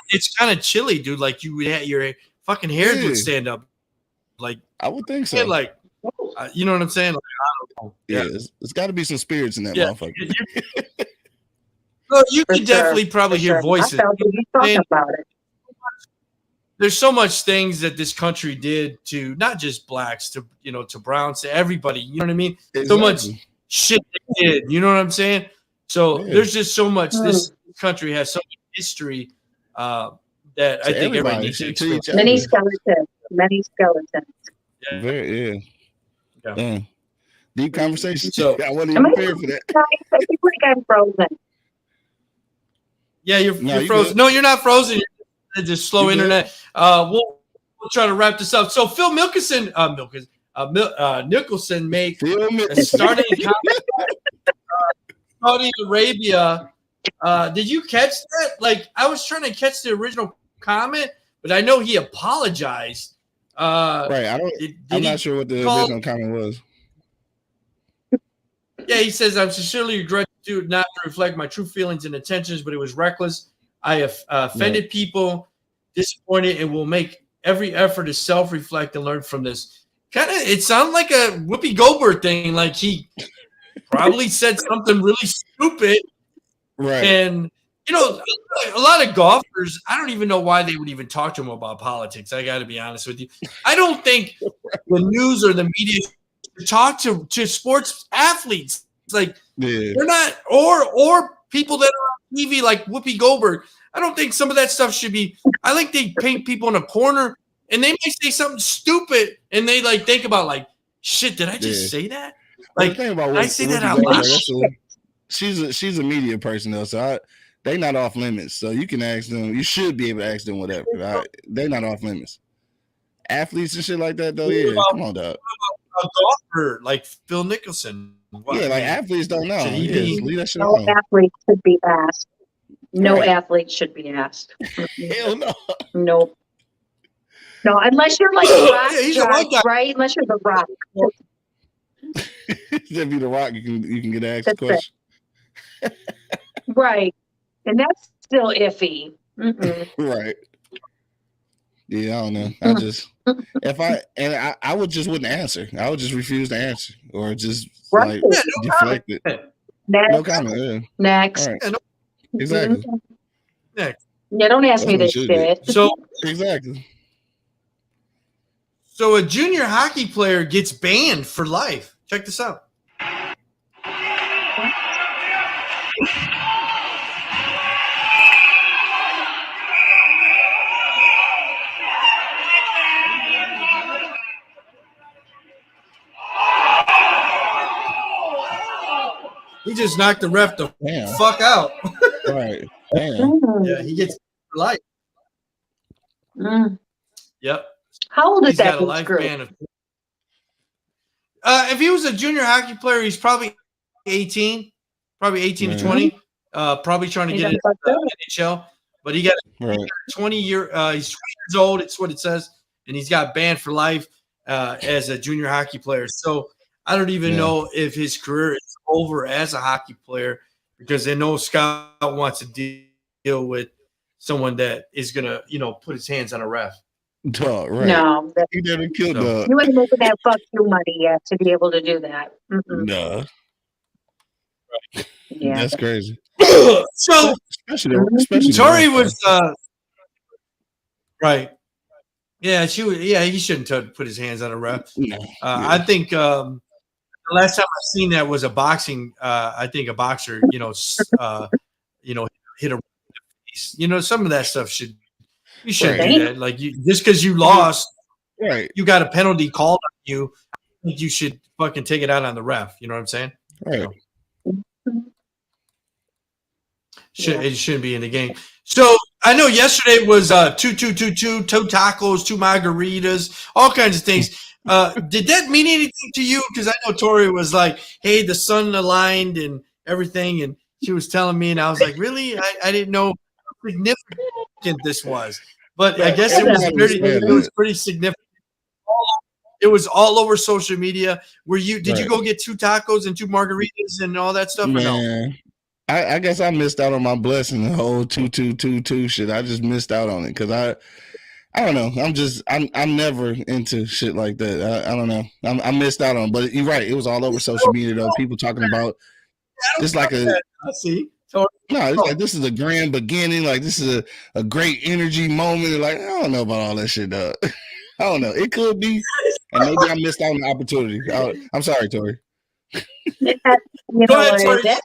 it's kind of chilly, dude. Like you would have your fucking hairs would stand up. Like I would think so. Like you know what I'm saying? Like, I don't know. Yeah, it's got to be some spirits in that motherfucker. No, you could definitely probably hear voices. I felt you talking about it. There's so much things that this country did to not just blacks, to to browns, to everybody. You know what I mean? Exactly. So much shit they did. You know what I'm saying? So there's just so much. This country has so much history that I think everybody needs to experience. Many skeletons. Yeah. Very, Damn. Deep conversation. So I wasn't even prepared for that. I think I'm frozen. Yeah, you're frozen. No, you're not frozen. You're just slow internet. We'll try to wrap this up. So Phil Nicholson made starting in Saudi Arabia. Did you catch that? Like, I was trying to catch the original comment, but I know he apologized. Right. I'm not sure what the original comment was. Yeah, he says, "I'm sincerely regret to not reflect my true feelings and intentions, but it was reckless. I have offended people, disappointed, and will make every effort to self-reflect and learn from this." It sounds like a Whoopi Goldberg thing. Like he probably said something really stupid. Right. And, a lot of golfers, I don't even know why they would even talk to him about politics. I got to be honest with you. I don't think the news or the media should talk to sports athletes. It's like they're not, or people that are on TV like Whoopi Goldberg. I don't think some of that stuff should be. I think they paint people in a corner and they may say something stupid and they think about shit, did I just say that? I say that out loud. She's a media person though, so they not off limits. So you can ask them. You should be able to ask them whatever. They not off limits. Athletes and shit like that though, come on, dog. A golfer like Phil Nicholson. Athletes don't know. Leave that shit alone. Athletes should be asked. No athletes should be asked. Hell no. Nope. No, unless you're like Rock, right? Unless you're the Rock. If you're the Rock, you can get asked a question. Right. And that's still iffy. Right. Yeah, I don't know. I would just wouldn't answer. I would just refuse to answer or just deflect it. Next. No comment. Yeah. Next. Right. Exactly. Next. Yeah, don't ask me this shit. So exactly. So a junior hockey player gets banned for life. Check this out. He just knocked the ref the Damn. fuck out. Right. Damn. Yeah, he gets for life. Yep. How old is He's that got a life group? ban of. If he was a junior hockey player, he's probably 18, probably 18 to 20. Probably trying to get into the NHL, but he got a 20-year. He's 20 years old. It's what it says, and he's got banned for life as a junior hockey player. So I don't even know if his career is over as a hockey player because they know Scott wants to deal with someone that is gonna, put his hands on a ref. Dog, right. No, He never killed dog. you wouldn't make that fuck you money yet to be able to do that. No. Yeah. That's crazy. So especially Tori was right. Yeah, she was. Yeah, he shouldn't have put his hands on a ref. I think the last time I seen that was a boxing. I think a boxer, hit a face. Some of that stuff you shouldn't do that. Like just because you lost, right? You got a penalty called on you. I think you should fucking take it out on the ref. You know what I'm saying? Right. It shouldn't be in the game. So I know yesterday was 2 tacos, 2 margaritas, all kinds of things. Did that mean anything to you? Because I know Tori was like, "Hey, the sun aligned and everything," and she was telling me, and I was like, "Really? I didn't know how significant this was." But I guess it was pretty significant. It was all over social media. Did you go get 2 tacos and 2 margaritas and all that stuff? Man. Or no? I guess I missed out on my blessing, the whole 2 shit. I just missed out on it because I don't know. I'm never into shit like that. I don't know. I missed out on it, but you're right. It was all over social media though. People talking about it's like a see. No, it's like this is a grand beginning. Like this is a great energy moment. Like I don't know about all that shit, dog. I don't know. It could be, and maybe I missed out on the opportunity. I'm sorry, Tori. Go ahead, Tori. That's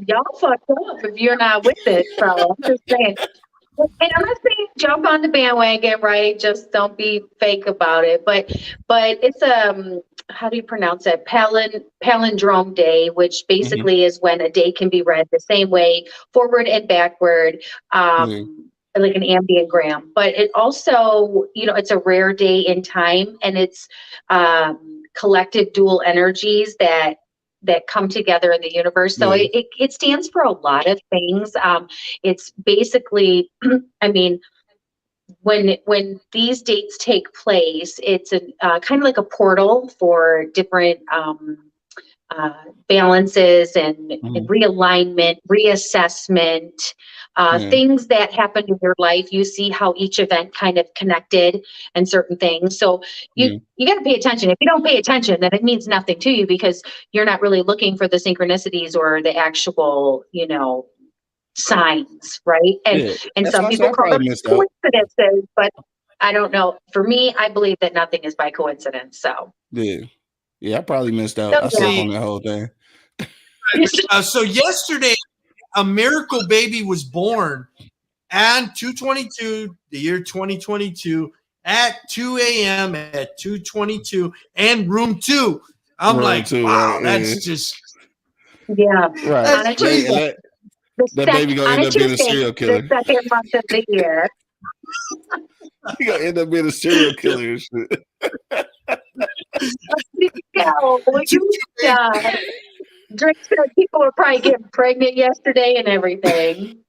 y'all fucked up if you're not with it. So I'm just saying. And I'm not saying jump on the bandwagon, right? Just don't be fake about it. But it's how do you pronounce it? Palindrome day, which basically is when a day can be read the same way, forward and backward, like an ambiogram. But it also, it's a rare day in time, and it's collective dual energies that come together in the universe. So it stands for a lot of things. It's basically, I mean, when these dates take place, it's a kind of like a portal for different balances and realignment, reassessment, things that happen in your life. You see how each event kind of connected and certain things. So you got to pay attention. If you don't pay attention, then it means nothing to you because you're not really looking for the synchronicities or the actual, signs, right? And some people call them coincidences, but I don't know. For me, I believe that nothing is by coincidence. So I probably missed out. I slept on that whole thing. So yesterday, a miracle baby was born on 2/22, the year 2022, at 2 a.m. at 2:22 and room 2. I'm like, wow, that's just right. That's crazy. That baby gonna end up being a serial killer. The second month of the year. He gonna end up being a serial killer and shit. Drinks that people were probably getting pregnant yesterday and everything.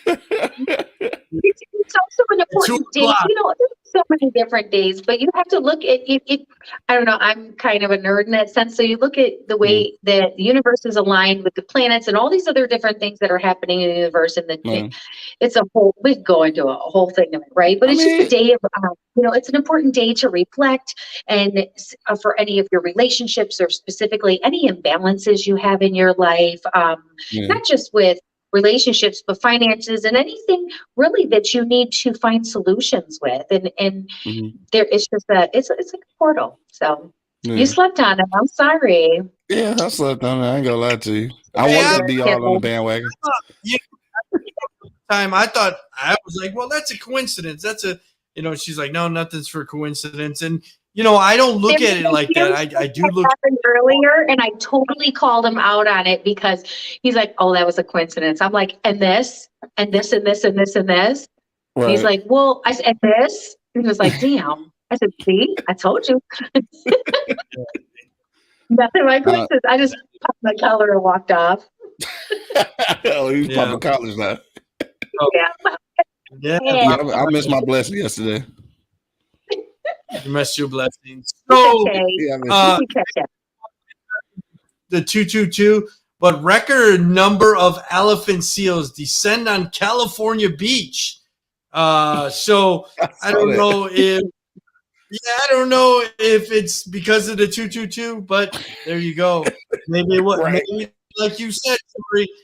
It's also an important day. There's so many different days, but you have to look at it. I don't know. I'm kind of a nerd in that sense. So you look at the way that the universe is aligned with the planets and all these other different things that are happening in the universe. And it's a whole, we go into a whole thing of it, right? But it's just a day of, it's an important day to reflect and for any of your relationships or specifically any imbalances you have in your life, not just with relationships, but finances and anything really that you need to find solutions with. And there is just it's like a portal. So you slept on it. I'm sorry. Yeah, I slept on it. I ain't gonna lie to you. I wanted to be all on the bandwagon. I thought I was like, well, that's a coincidence. That's she's like, no, nothing's for coincidence. And I don't look at it like that. I do look earlier, and I totally called him out on it because he's like, "Oh, that was a coincidence." I'm like, "And this, and this, and this, and this, and this." Right. He's like, "Well," I said, "And this." He was like, "Damn." I said, "See, I told you." Nothing like coincidence. I just popped my collar and walked off. Oh, he's popping collars now. Yeah. I missed my blessing yesterday. You missed your blessings. So, the 222, but record number of elephant seals descend on California beach. So I don't know if it's because of the 222, but there you go. Maybe maybe like you said,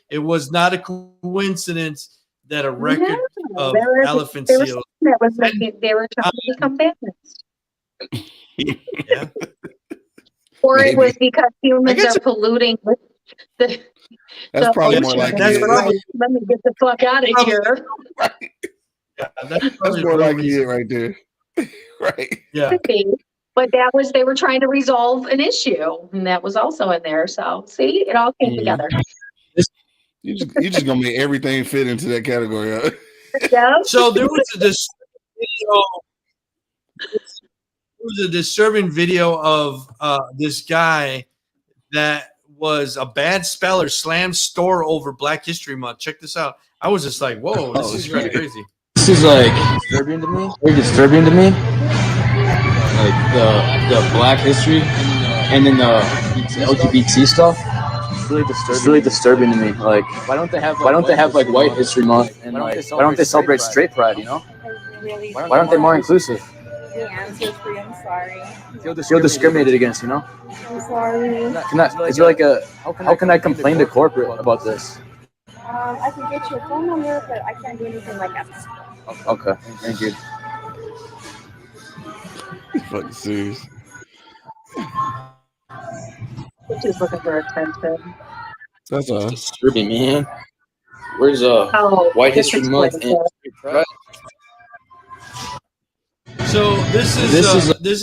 it was not a coincidence that a record of elephant seals. They were trying to become balanced. Yeah. Or it was because humans are polluting with the. That's probably more like let me get the fuck out of here. Right. Yeah, that's more like it right there. Right. Yeah. But they were trying to resolve an issue, and that was also in there. So see, it all came together. You just gonna make everything fit into that category. Huh? Yeah. So there was a disturbing video of this guy that was a bad speller slammed store over Black History Month. Check this out. I was just like, whoa, this is really crazy. This is like disturbing to me. Very disturbing to me. Like the Black history and then the LGBT stuff. It's really disturbing to me. Like, why don't they have like White History Month and like why don't they celebrate straight pride? Why aren't they more inclusive? The answer is free. I'm sorry. Feel discriminated against, I'm sorry. Is there like how can I complain to corporate about this? I can get your phone number, but I can't do anything like that. Okay, thank you. Fucking serious. She's looking for attention. That's all. Disturbing, man. Where's White History Month and straight pride? So this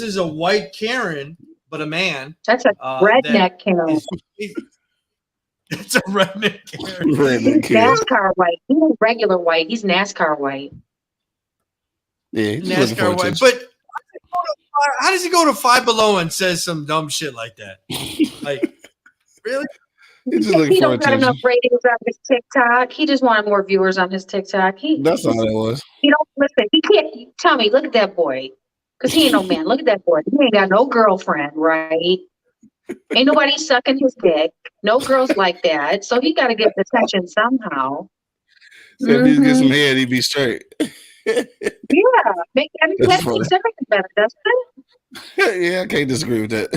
is a white Karen, but a man. That's a redneck Karen. It's a redneck Karen. He's NASCAR white. He's regular white. He's NASCAR white. Yeah, NASCAR white. But how does he go to Five Below and says some dumb shit like that? Like, really? He don't got enough ratings on his TikTok. He just wanted more viewers on his TikTok. That's all it was. He don't listen. He can't. Tell me, look at that boy, because he ain't no man. Look at that boy. He ain't got no girlfriend, right? Ain't nobody sucking his dick. No girls like that. So he got to get attention somehow. So if he get some head, he'd be straight. Yeah, that makes everything better, doesn't it? Yeah, I can't disagree with that.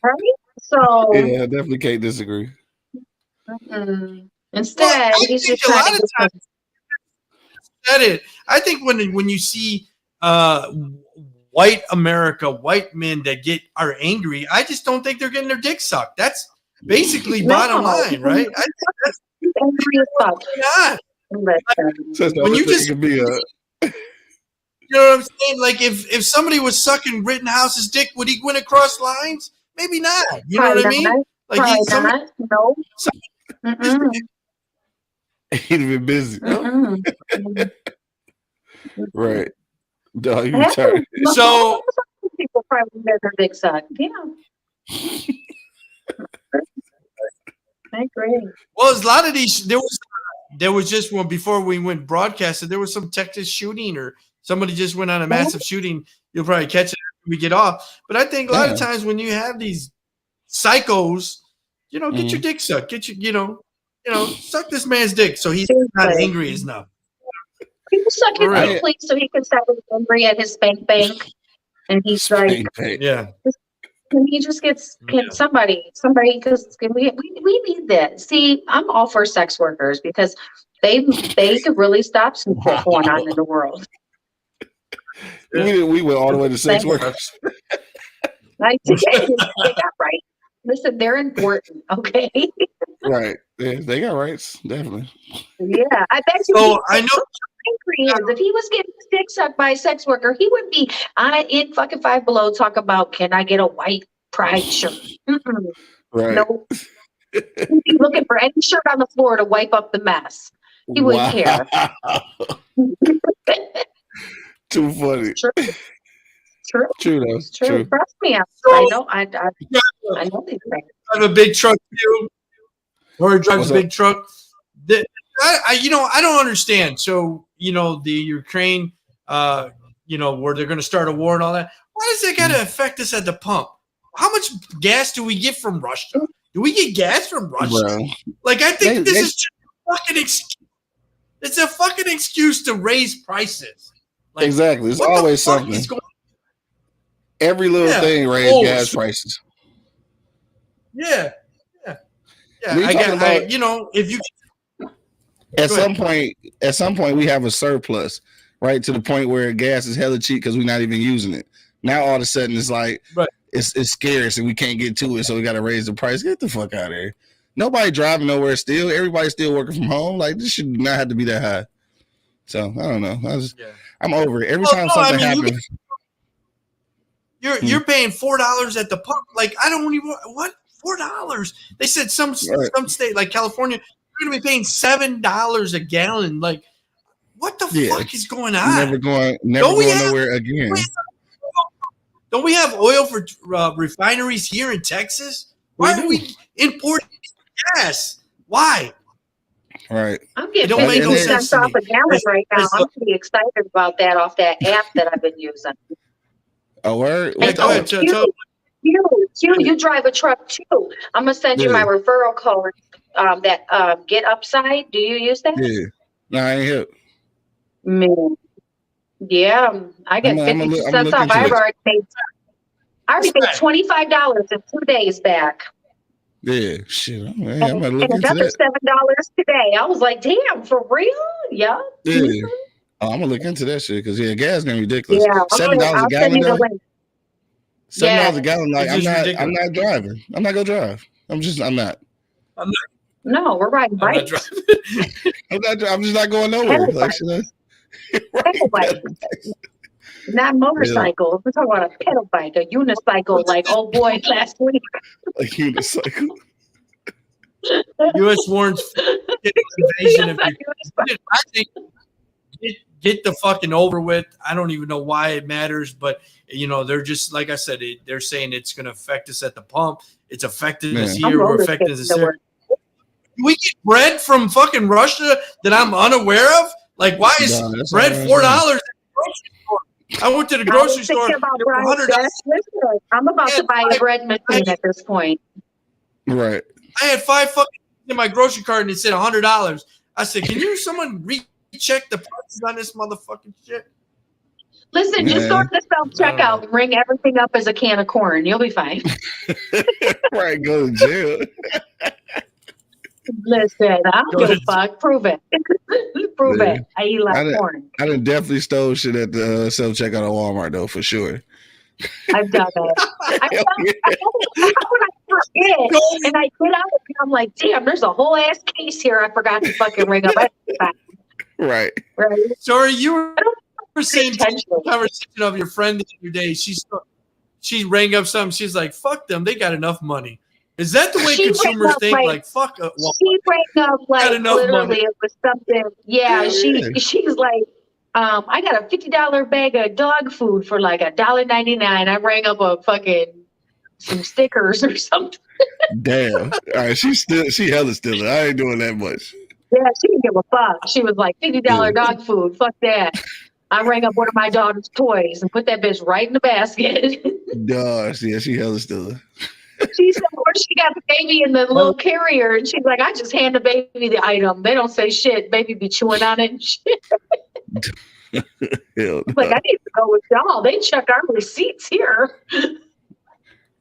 Right? So yeah, I definitely can't disagree. Instead, he's just trying to said it. I think when you see white America, white men that are angry, I just don't think they're getting their dick sucked. That's basically bottom line, right? That's angry as fuck. When you just be you know what I'm saying? Like if somebody was sucking Rittenhouse's dick, would he went across lines? Maybe not. You know what I mean? Like no. He'd been busy. Right. Dog, you retarded. So people probably get their dick sucked. Yeah. I agree. Well, a lot of these there was just one before we went broadcasted. There was some Texas shooting or somebody just went on a massive shooting. You'll probably catch it when we get off. But I think a lot of times when you have these psychos, get your dick sucked. Get suck this man's dick so he's not angry enough. People suck his dick, please, so he can stop being angry at his spank bank. And he's like, yeah. And he just gets somebody, because we need that. See, I'm all for sex workers because they could really stop some shit going on in the world. We went all the way to sex workers. They got right. Listen, they're important, okay? Right. Yeah, they got rights, definitely. Yeah, I bet you. So I know angry he is. If he was getting his dick sucked by a sex worker, he would be in fucking Five Below talking about, can I get a white pride shirt? Right. Nope. He'd be looking for any shirt on the floor to wipe up the mess. He wouldn't care. Too funny. True. True though. True. Trust me. I know these things. Drive a big truck too, or drives a big truck. I don't understand. So the Ukraine, where they're going to start a war and all that. Why does that got to affect us at the pump? How much gas do we get from Russia? Do we get gas from Russia? Bro. Like, I think this is just a fucking excuse. It's a fucking excuse to raise prices. Like, exactly. It's always something. Every little thing raises gas prices. Yeah. If you at some point we have a surplus, right? To the point where gas is hella cheap because we're not even using it. Now all of a sudden it's like it's scarce and we can't get to it, so we got to raise the price. Get the fuck out of here. Nobody driving nowhere still. Everybody's still working from home. Like, this should not have to be that high. So I don't know. I'm over it. Every time something happens. You're paying $4 at the pump. Like, I don't even what $4. They said some state like California, you're gonna be paying $7 a gallon. Like, what the fuck is going on? Never going nowhere again. Don't we have oil for refineries here in Texas? Why are we importing gas? Why? Right. I'm getting 50 cents off a gallon right now. I'm pretty excited about that off that app that I've been using. Oh, word? You drive a truck too. I'm gonna send you my referral code. Get Upside. Do you use that? Yeah. No, I ain't hip. Man. Yeah, I get 50 cents off. I already paid $25 in 2 days back. Yeah, shit. I'm gonna and look into another that. $7 today. I was like, damn, for real? Yeah. Yeah. Oh, I'm gonna look into that shit because gas getting ridiculous. Yeah, $7 a gallon. $7 a gallon. Like, I'm not driving. I'm not gonna drive. I'm not. No, we're riding bikes. I'm just not going nowhere. Like, right. Not motorcycles. We're talking about a pedal bike, a unicycle, like old boy last week. A unicycle. U.S. warrants invasion. I think get the fucking over with. I don't even know why it matters, but they're just like I said. They're saying it's going to affect us at the pump. It's affecting us here. We're affecting us here. Do we get bread from fucking Russia that I'm unaware of? Like, why is bread $4 at the grocery store? I went to the grocery store. I'm about to buy a bread machine at this point. Right. I had 5 fucking in my grocery cart and it said $100. I said, can someone recheck the prices on this motherfucking shit? Listen, just go to the self-checkout and ring everything up as a can of corn. You'll be fine. Right, go to jail. Listen, I don't give a fuck. Prove it. Prove it. I eat like corn. I done definitely stole shit at the self-checkout at Walmart, though, for sure. I've done that. I forget, and I get out and I'm like, damn, there's a whole ass case here I forgot to fucking ring up. Right. Sorry, you were saying the conversation of your friend the other day. She rang up something. She's like, fuck them. They got enough money. Is that the way consumers think? Like fuck. She rang up like literally it was something. Yeah, she's like, I got a $50 bag of dog food for like $1.99. I rang up a fucking some stickers or something. Damn. All right, she hella still. I ain't doing that much. Yeah, she didn't give a fuck. She was like $50 dog food. Fuck that. I rang up one of my daughter's toys and put that bitch right in the basket. Gosh, yeah, she hella still. She said, where she got the baby in the little carrier, and she's like, I just hand the baby the item. They don't say shit. Baby be chewing on it and shit. Like, I need to go with y'all. They check our receipts here.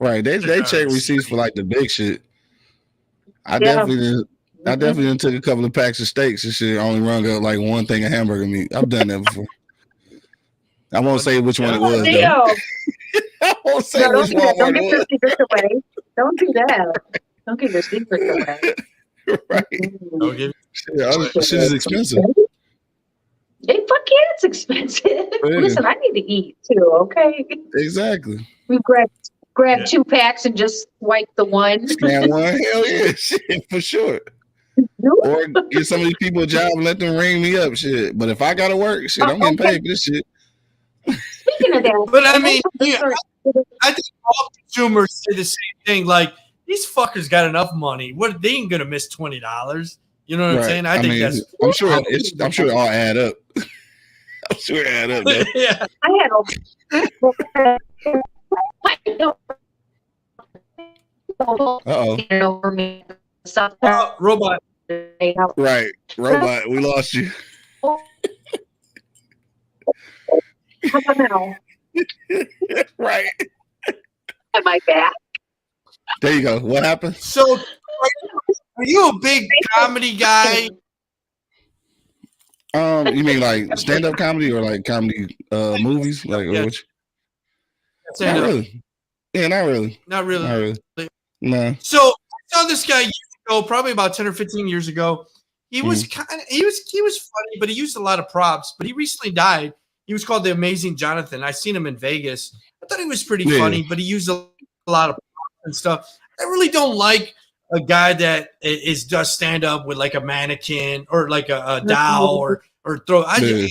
Right. They check receipts for like the big shit. I definitely done took a couple of packs of steaks and shit. Only rung up like one thing of hamburger meat. I've done that before. I won't say which one it was. I won't say which one. Don't get your secrets away. Don't do that. Don't get your secrets away. Right. Shit is expensive. They that's expensive. Yeah. Listen, I need to eat too, okay? Exactly. We grab 2 packs and just wipe the one. Scan one. Hell yeah. Shit, for sure. Or get some of these people a job and let them ring me up. Shit. But if I got to work, shit, I'm getting paid for this shit. Speaking of that. But I mean, I think all consumers say the same thing. Like, these fuckers got enough money. What, they ain't going to miss $20. You know what I'm saying? I think that's. I'm sure it all add up. I'm sure it add up. Though. Yeah. I had over me. Robot. Right. Robot. We lost you. How about now? Right. Am I back? There you go. What happened? So, are you a big comedy guy? You mean like stand-up comedy or like comedy movies? Like Yeah. which? Not really. Yeah, not really. Not really. Not really. No. So I saw this guy years ago, probably about 10 or 15 years ago. He was he was funny, but he used a lot of props. But he recently died. He was called the Amazing Jonathan. I seen him in Vegas. I thought he was pretty funny, but he used a lot of props and stuff. I really don't like a guy that does stand up with like a mannequin or like a doll or throw. I like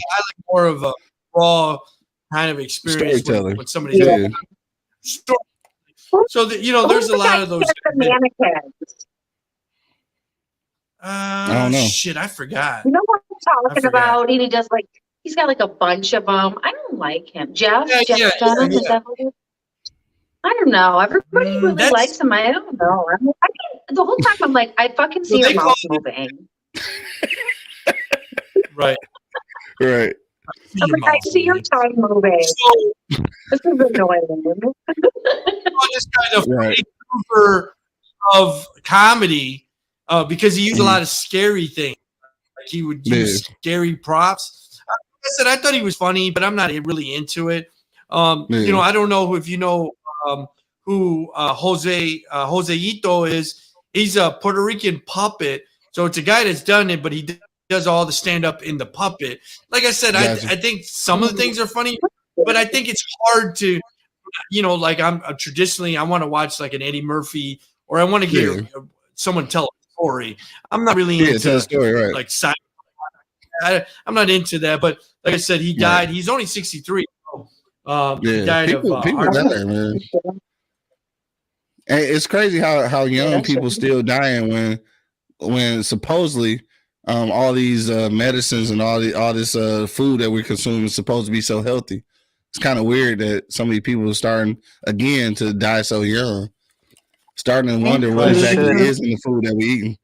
more of a raw kind of experience when somebody's story. So there's a lot of those. Mannequins. I don't know. Shit, I forgot. You know what I'm talking about? And he does like he's got like a bunch of them. I don't like him. Jeff Dunham, is that what it is? I don't know. Everybody really likes him. I don't know. The whole time I'm like, I fucking see your mouth moving. Right. Right. I'm like, I see your tongue moving. This is annoying. This kind of trooper of comedy because he used a lot of scary things. Like he would use scary props. Like I said, I thought he was funny, but I'm not really into it. I don't know if you know who Joseito is. He's a Puerto Rican puppet. So it's a guy that's done it, but he does all the stand up in the puppet. Like I said, I think some of the things are funny, but I think it's hard to, like I'm traditionally, I want to watch like an Eddie Murphy or I want to hear someone tell a story. I'm not really into tell a story, right. like sci. I'm not into that, but like I said, he died. He's only 63. He died people die, man. And it's crazy how young people still dying when supposedly all these medicines and all this food that we're consuming is supposed to be so healthy. It's kind of weird that so many people are starting again to die so young, starting to wonder what exactly is in the food that we're eating.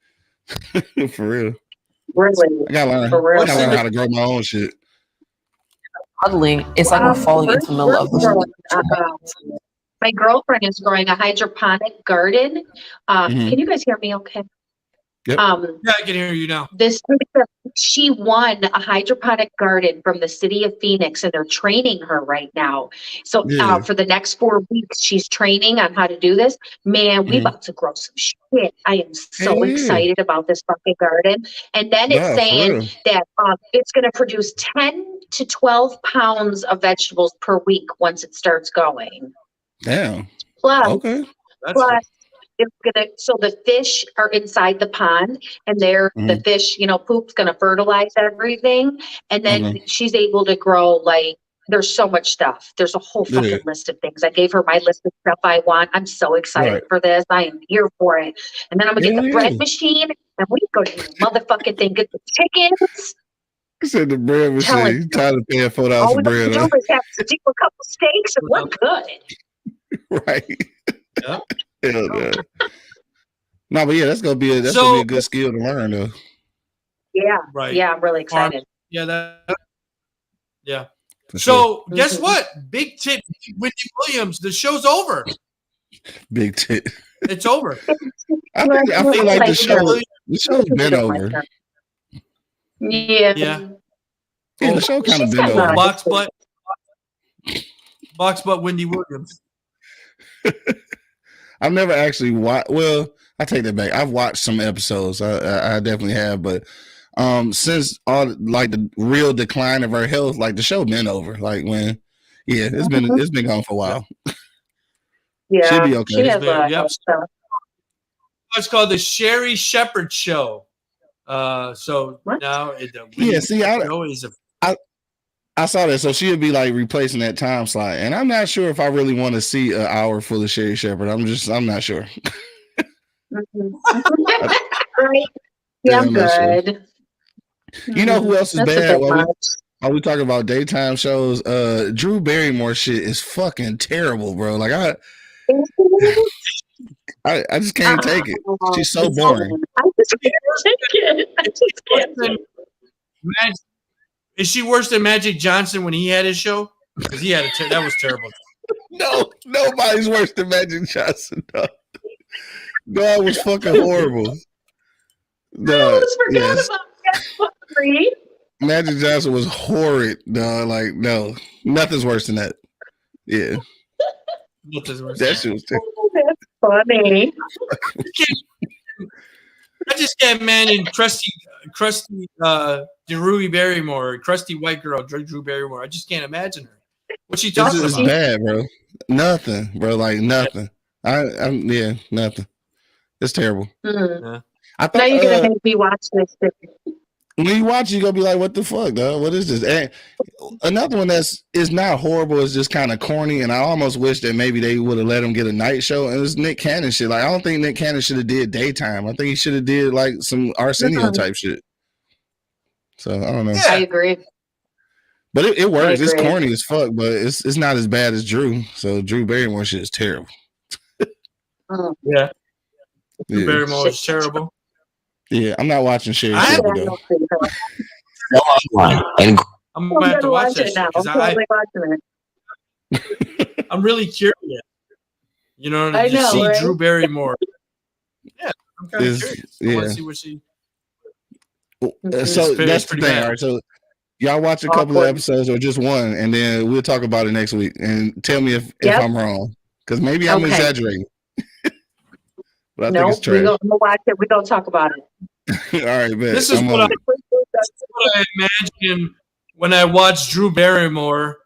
For real. Really? I gotta learn how to grow my own shit. Modeling, it's like I'm falling into the middle of the my girlfriend is growing a hydroponic garden. Can you guys hear me okay? Yep. Yeah, I can hear you now. She won a hydroponic garden from the city of Phoenix, and they're training her right now. So for the next 4 weeks, she's training on how to do this. Man, we about to grow some shit. I am so excited about this fucking garden. And then it's saying that it's going to produce 10 to 12 pounds of vegetables per week once it starts going. Damn. Plus, it's gonna. So the fish are inside the pond, and the fish, poop's gonna fertilize everything, and then she's able to grow like. There's so much stuff. There's a whole fucking list of things. I gave her my list of stuff I want. I'm so excited for this. I am here for it. And then I'm gonna get the bread machine, and we go to the motherfucking thing. Get the chickens. I said the bread machine. Tired of paying $4 for bread. All we do is have to do a couple steaks, and we're good. Right. Hell no. No, but that's gonna be a good skill to learn though. Yeah. Right. Yeah, I'm really excited. So guess what? Big tit Wendy Williams. The show's over. Big tit. It's over. I feel like the show's been over. Yeah. Yeah. The show kind of been over. Box butt Wendy Williams. I've never actually watched. Well, I take that back. I've watched some episodes. I definitely have, but since all like the real decline of her health, like the show been over. Like when, yeah, it's been gone for a while. Yeah, she'll be okay. She has It's called the Sherry Shepherd Show. So what? now see, I saw that, so she'll be like replacing that time slot, and I'm not sure if I really want to see an hour full of Sherry Shepherd. I'm not sure. Right? Yeah, I'm good. Sure. You know who else is bad? Are we talking about daytime shows? Drew Barrymore shit is fucking terrible, bro. Like I just can't take it. She's so boring. I just can't take it. Is she worse than Magic Johnson when he had his show? Because he had that was terrible. No, nobody's worse than Magic Johnson. Dog. That was fucking horrible. I almost forgot about that. Magic Johnson was horrid, dog. Like, no, nothing's worse than that. Yeah. Nothing's worse. That shit was terrible. That's funny. I just can't imagine crusty Drew Barrymore, crusty white girl, Drew Barrymore. I just can't imagine her. What's she talking about? It's bad, bro. Nothing, bro. Like nothing. Yeah, nothing. It's terrible. Mm-hmm. Yeah. I thought, now you're gonna make me watch this thing. When you watch, you're gonna be like, "What the fuck, dog? What is this?" And another one is not horrible. It's just kind of corny, and I almost wish that maybe they would have let him get a night show. And it was Nick Cannon shit. Like I don't think Nick Cannon should have did daytime. I think he should have did like some Arsenio type shit. So I don't know. Yeah. I agree. But it works. It's corny as fuck, but it's not as bad as Drew. So Drew Barrymore shit is terrible. Yeah. Drew Barrymore is terrible. Yeah, I'm not watching Sherry Shepherd though. I'm going to have to watch it now. I'm really curious. You know, to see right? Drew Barrymore. Yeah, I'm kind of curious. I want to see what she. So that's the thing. Bad. All right, so y'all watch a couple of episodes or just one, and then we'll talk about it next week and tell me if I'm wrong, because maybe I'm exaggerating. But I think it's trash. We're gonna watch it. We're gonna talk about it. All right, man. This is what I imagine when I watch Drew Barrymore.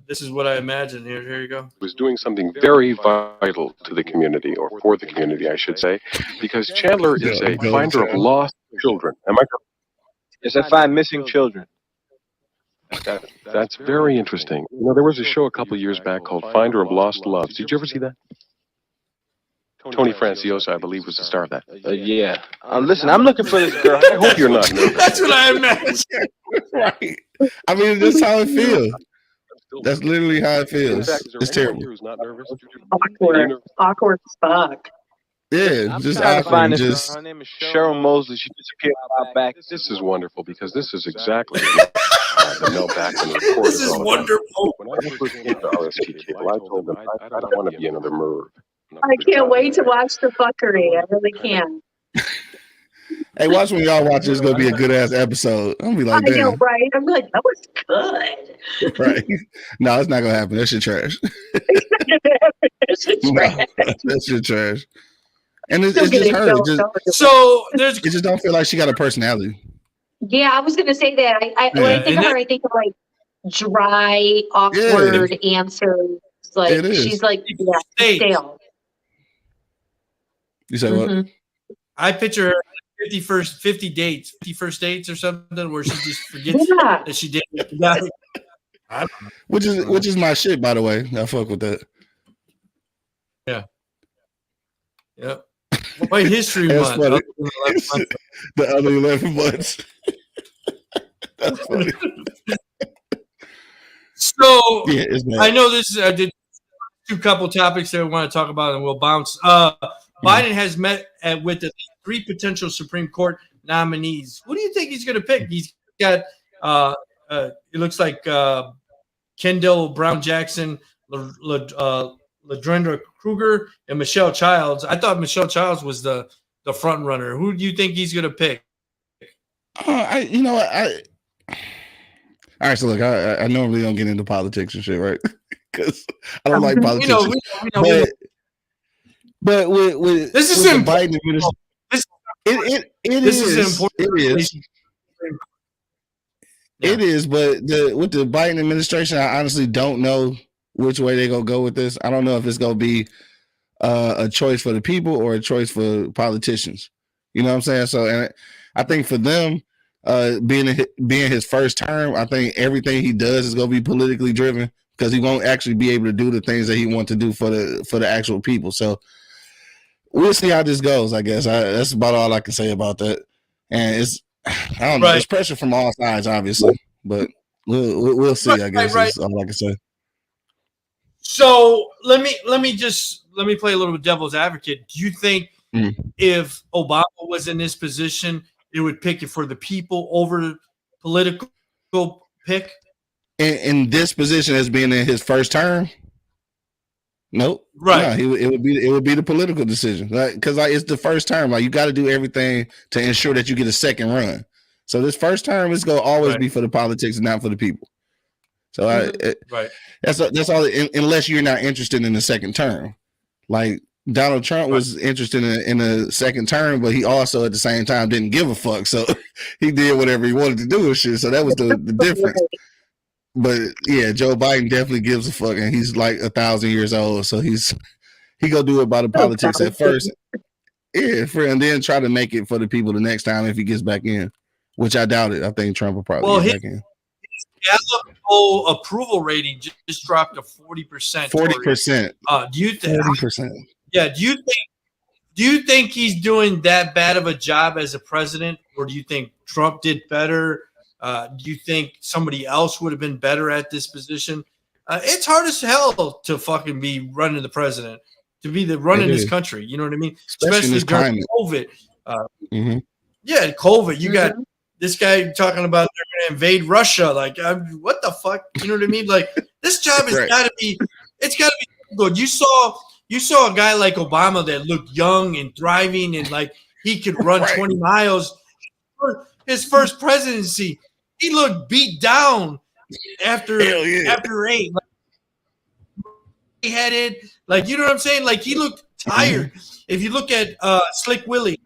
This is what I imagine. Here you go. Was doing something very vital to the community, or for the community, I should say, because Chandler is a finder of lost children. Am I correct? Yes, I find missing children. That's very interesting. You know, there was a show a couple years back called Finder of Lost Loves. Did you ever see that? Tony Franciosa, I believe, was the star of that. Yeah. Listen, I'm looking for this girl. I hope you're not nervous. That's what I imagine. Right. I mean, that's how it feels. That's literally how it feels. It's terrible. Awkward as fuck. Yeah, just awkward. Her name is Cheryl Mosley. She disappeared a while back. This is wonderful because this is exactly the Mel Backman report. This is wonderful. When I first came to RST cable, I told them I don't want to be another Merv. I can't wait to watch the fuckery. I really can. Hey, watch when y'all watch. It's gonna be a good ass episode. I'm gonna be like, I know, right? I'm like, that was good. Right? No, it's not gonna happen. That shit trash. That shit trash. And it's just her. It just don't feel like she got a personality. Yeah, I was gonna say that. When I think of her, I think of like dry, awkward answers. Like she's like stale. You said what? I picture her 50 dates or something where she just forgets that she did. Which is my shit, by the way. I fuck with that. Yeah. Yep. White History Month. The other 11 months. That's funny. So I know this. I did two couple topics that we want to talk about, and we'll bounce. Biden has met with the 3 potential Supreme Court nominees. What do you think he's going to pick? He's got. It looks like Kendall Brown Jackson, LaDrendra Kruger, and Michelle Childs. I thought Michelle Childs was the front runner. Who do you think he's going to pick? All right, so look, I normally don't get into politics and shit, right? Because I don't like politics. But with this is Biden administration, it is important. It is. It is, but with the Biden administration, I honestly don't know which way they're going to go with this. I don't know if it's going to be a choice for the people or a choice for politicians. You know what I'm saying? So, and I think for them, being his first term, I think everything he does is going to be politically driven because he won't actually be able to do the things that he wants to do for the actual people. So we'll see how this goes, I guess. That's about all I can say about that. And I don't know. There's pressure from all sides, obviously, but we'll see, I guess. That's all I can say. So let me play a little bit devil's advocate. Do you think if Obama was in this position, it would pick it for the people over the political pick? In this position as being in his first term? Nope. Right. No, it would be the political decision. Because it's the first term. Like you got to do everything to ensure that you get a second run. So this first term is going to always be for the politics and not for the people. So that's all. Unless you're not interested in the second term, like Donald Trump was interested in a second term, but he also at the same time didn't give a fuck. So he did whatever he wanted to do and shit. So that was the difference. But yeah, Joe Biden definitely gives a fuck, and he's like 1,000 years old. So he gonna do it by the politics at first, and then try to make it for the people the next time if he gets back in, which I doubt it. I think Trump will probably get back in. Gallup approval rating just dropped to 40%. 40%. Do you think? 40%. Yeah. Do you think he's doing that bad of a job as a president, or do you think Trump did better? Do you think somebody else would have been better at this position? It's hard as hell to fucking be running the president, to be running this country. You know what I mean? Especially during COVID. Yeah, COVID. You got this guy talking about they're going to invade Russia. Like, what the fuck? You know what I mean? Like, this job has got to be. It's got to be good. You saw a guy like Obama that looked young and thriving, and like he could run 20 miles. His first presidency, he looked beat down after 8. Like, he headed, like, you know what I'm saying? Like, he looked tired. If you look at Slick Willie,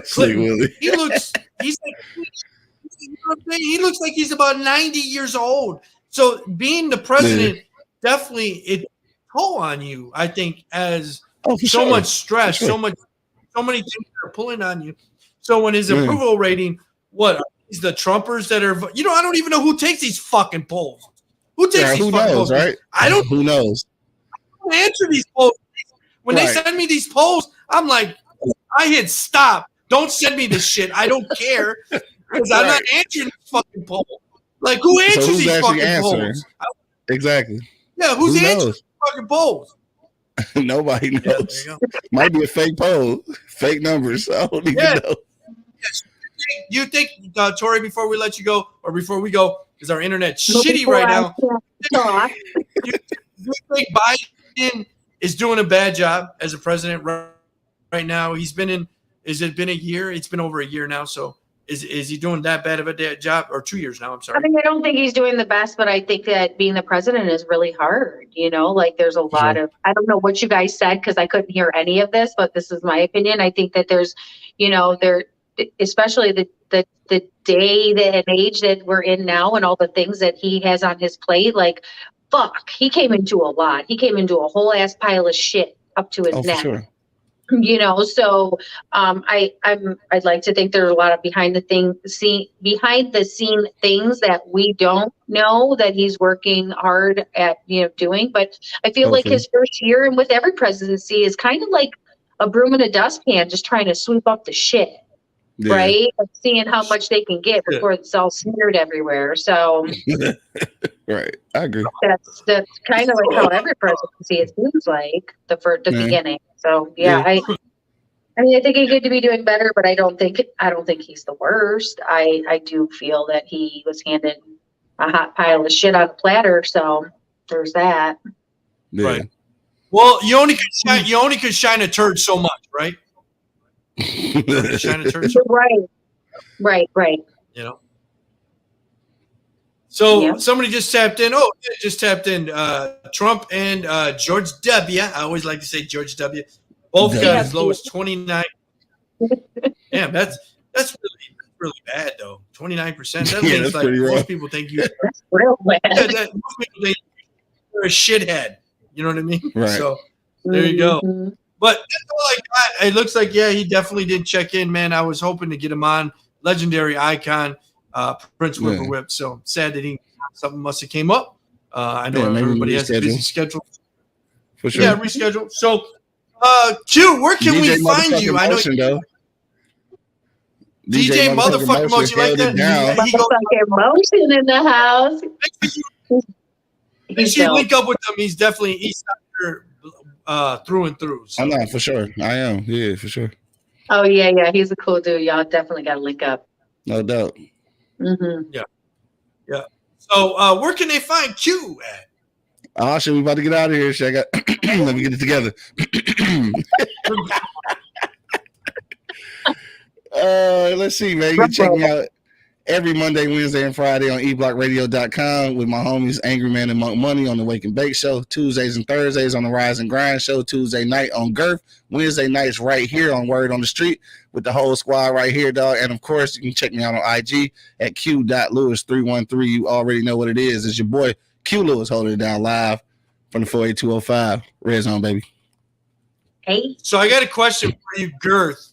Slick Willie, he looks like he's about 90 years old. So being the president definitely it toll on you, I think, as much stress, so many things that are pulling on you. So when his approval rating, is the Trumpers that are, I don't even know who takes these fucking polls. Who takes these fucking polls? Right? I don't. Who knows? I don't answer these polls. When they send me these polls, I'm like, I hit stop. Don't send me this shit. I don't care because I'm not answering this fucking poll. Like, who answers these fucking polls? Exactly. Yeah, who's answering these fucking polls? Nobody knows. Might be a fake poll, fake numbers. I don't even know. Yes. You think, Tori, before we let you go, or before we go, because our internet's shitty right now. You think Biden is doing a bad job as a president right now? He's been in. Has it been a year? It's been over a year now. So is he doing that bad of a job? Or 2 years now? I'm sorry. I mean, I don't think he's doing the best, but I think that being the president is really hard. Like there's a lot of, I don't know what you guys said because I couldn't hear any of this, but this is my opinion. I think that there's, especially the day and age that we're in now and all the things that he has on his plate, like, fuck, he came into a lot. He came into a whole ass pile of shit up to his neck. Sure. So I'd like to think there's a lot of behind the scene things that we don't know that he's working hard at, doing. But I feel like his first year and with every presidency is kind of like a broom in a dustpan, just trying to sweep up the shit. Yeah. Right? And seeing how much they can get before it's all smeared everywhere. So right. I agree. That's kind of like how every presidency it seems like the beginning. So I mean, I think he could be doing better, but I don't think he's the worst. I do feel that he was handed a hot pile of shit on a platter. So there's that. Yeah. Right. Well, you only could shine a turd so much, right? Shine a turd. Right. So somebody just tapped in. Trump and George W. I always like to say George W. Both got as low as 29. Damn, that's really bad though. 29%. That Yeah, means that's like pretty most rough. people think you. That's real bad. Most people think you're a shithead. You know what I mean? Right. So there you go. Mhm. But that's all I got. It looks like he definitely did check in, man. I was hoping to get him on. Legendary icon, Prince Yeah. Whipper. So sad that something must have came up. I know Yeah, maybe everybody has a busy reschedule. schedule. For sure. Yeah, reschedule. So, Q, where can we find you? I know Motion, though. DJ motherfucking Motion like held it that. down. He goes, Motherfucking Motion in the house. make sure you link up with him. He's definitely East Sider through and through. So. I know, for sure. I am. Yeah, for sure. Oh yeah, he's a cool dude. Y'all definitely got to link up. No doubt. Mm-hmm. Yeah. So, where can they find Q at? Oh, shit, we about to get out of here. Shit, let me get it together. Let's see, man. You can check me out every Monday, Wednesday, and Friday on eblockradio.com with my homies Angry Man and Monk Money on the Wake and Bake Show. Tuesdays and Thursdays on the Rise and Grind Show. Tuesday night on Girth. Wednesday nights right here on Word on the Street with the whole squad right here, dog. And, of course, you can check me out on IG at q.lewis313. You already know what it is. It's your boy Q Lewis holding it down live from the 48205. Red Zone, baby. Hey. So I got a question for you, Girth.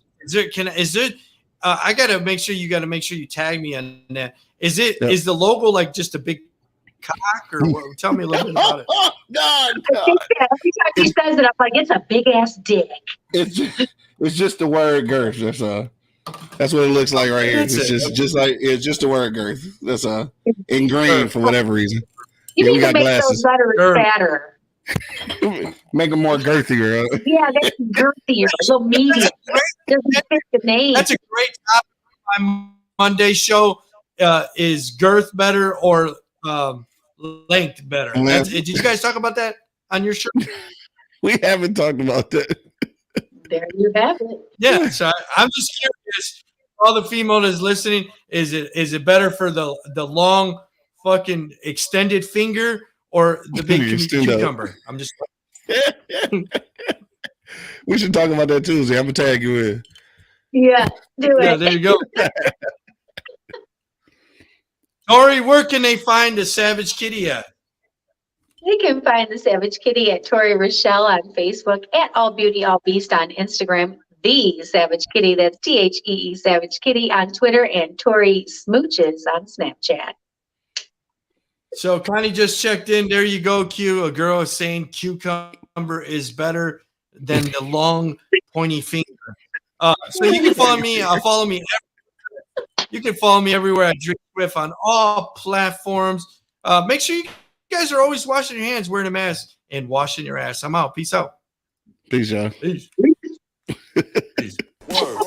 I gotta make sure you tag me on that. Is the logo like just a big cock or what? Tell me a little bit about it. Oh, God. Every time he says it, I'm like, it's a big ass dick. It's just the word girth. That's what it looks like right here. It's just the word girth. That's in green for whatever reason. You we need to got make glasses. those letters fatter. Make them more girthier. Yeah, that's girthier, a little medium. Doesn't fit the name. That's a great topic for my Monday show. Is girth better or length better? Did you guys talk about that on your show? We haven't talked about that. There you have it. Yeah, so I'm just curious. All the female that's listening, is it better for the long fucking extended finger or the big cucumber? I'm just. We should talk about that Tuesday. I'm gonna tag you in. Yeah, do it. Yeah, there you go. Tori, where can they find the Savage Kitty at? You can find the Savage Kitty at Tori Rochelle on Facebook, at All Beauty All Beast on Instagram, The Savage Kitty, that's THEE Savage Kitty on Twitter, and Tori Smooches on Snapchat. So Connie just checked in. There you go, Q. A girl is saying cucumber is better than the long pointy finger. So you can follow me. Follow me. You can follow me everywhere at Drink Swift on all platforms. Make sure you guys are always washing your hands, wearing a mask, and washing your ass. I'm out. Peace out. Peace, y'all. Peace. Peace. Word.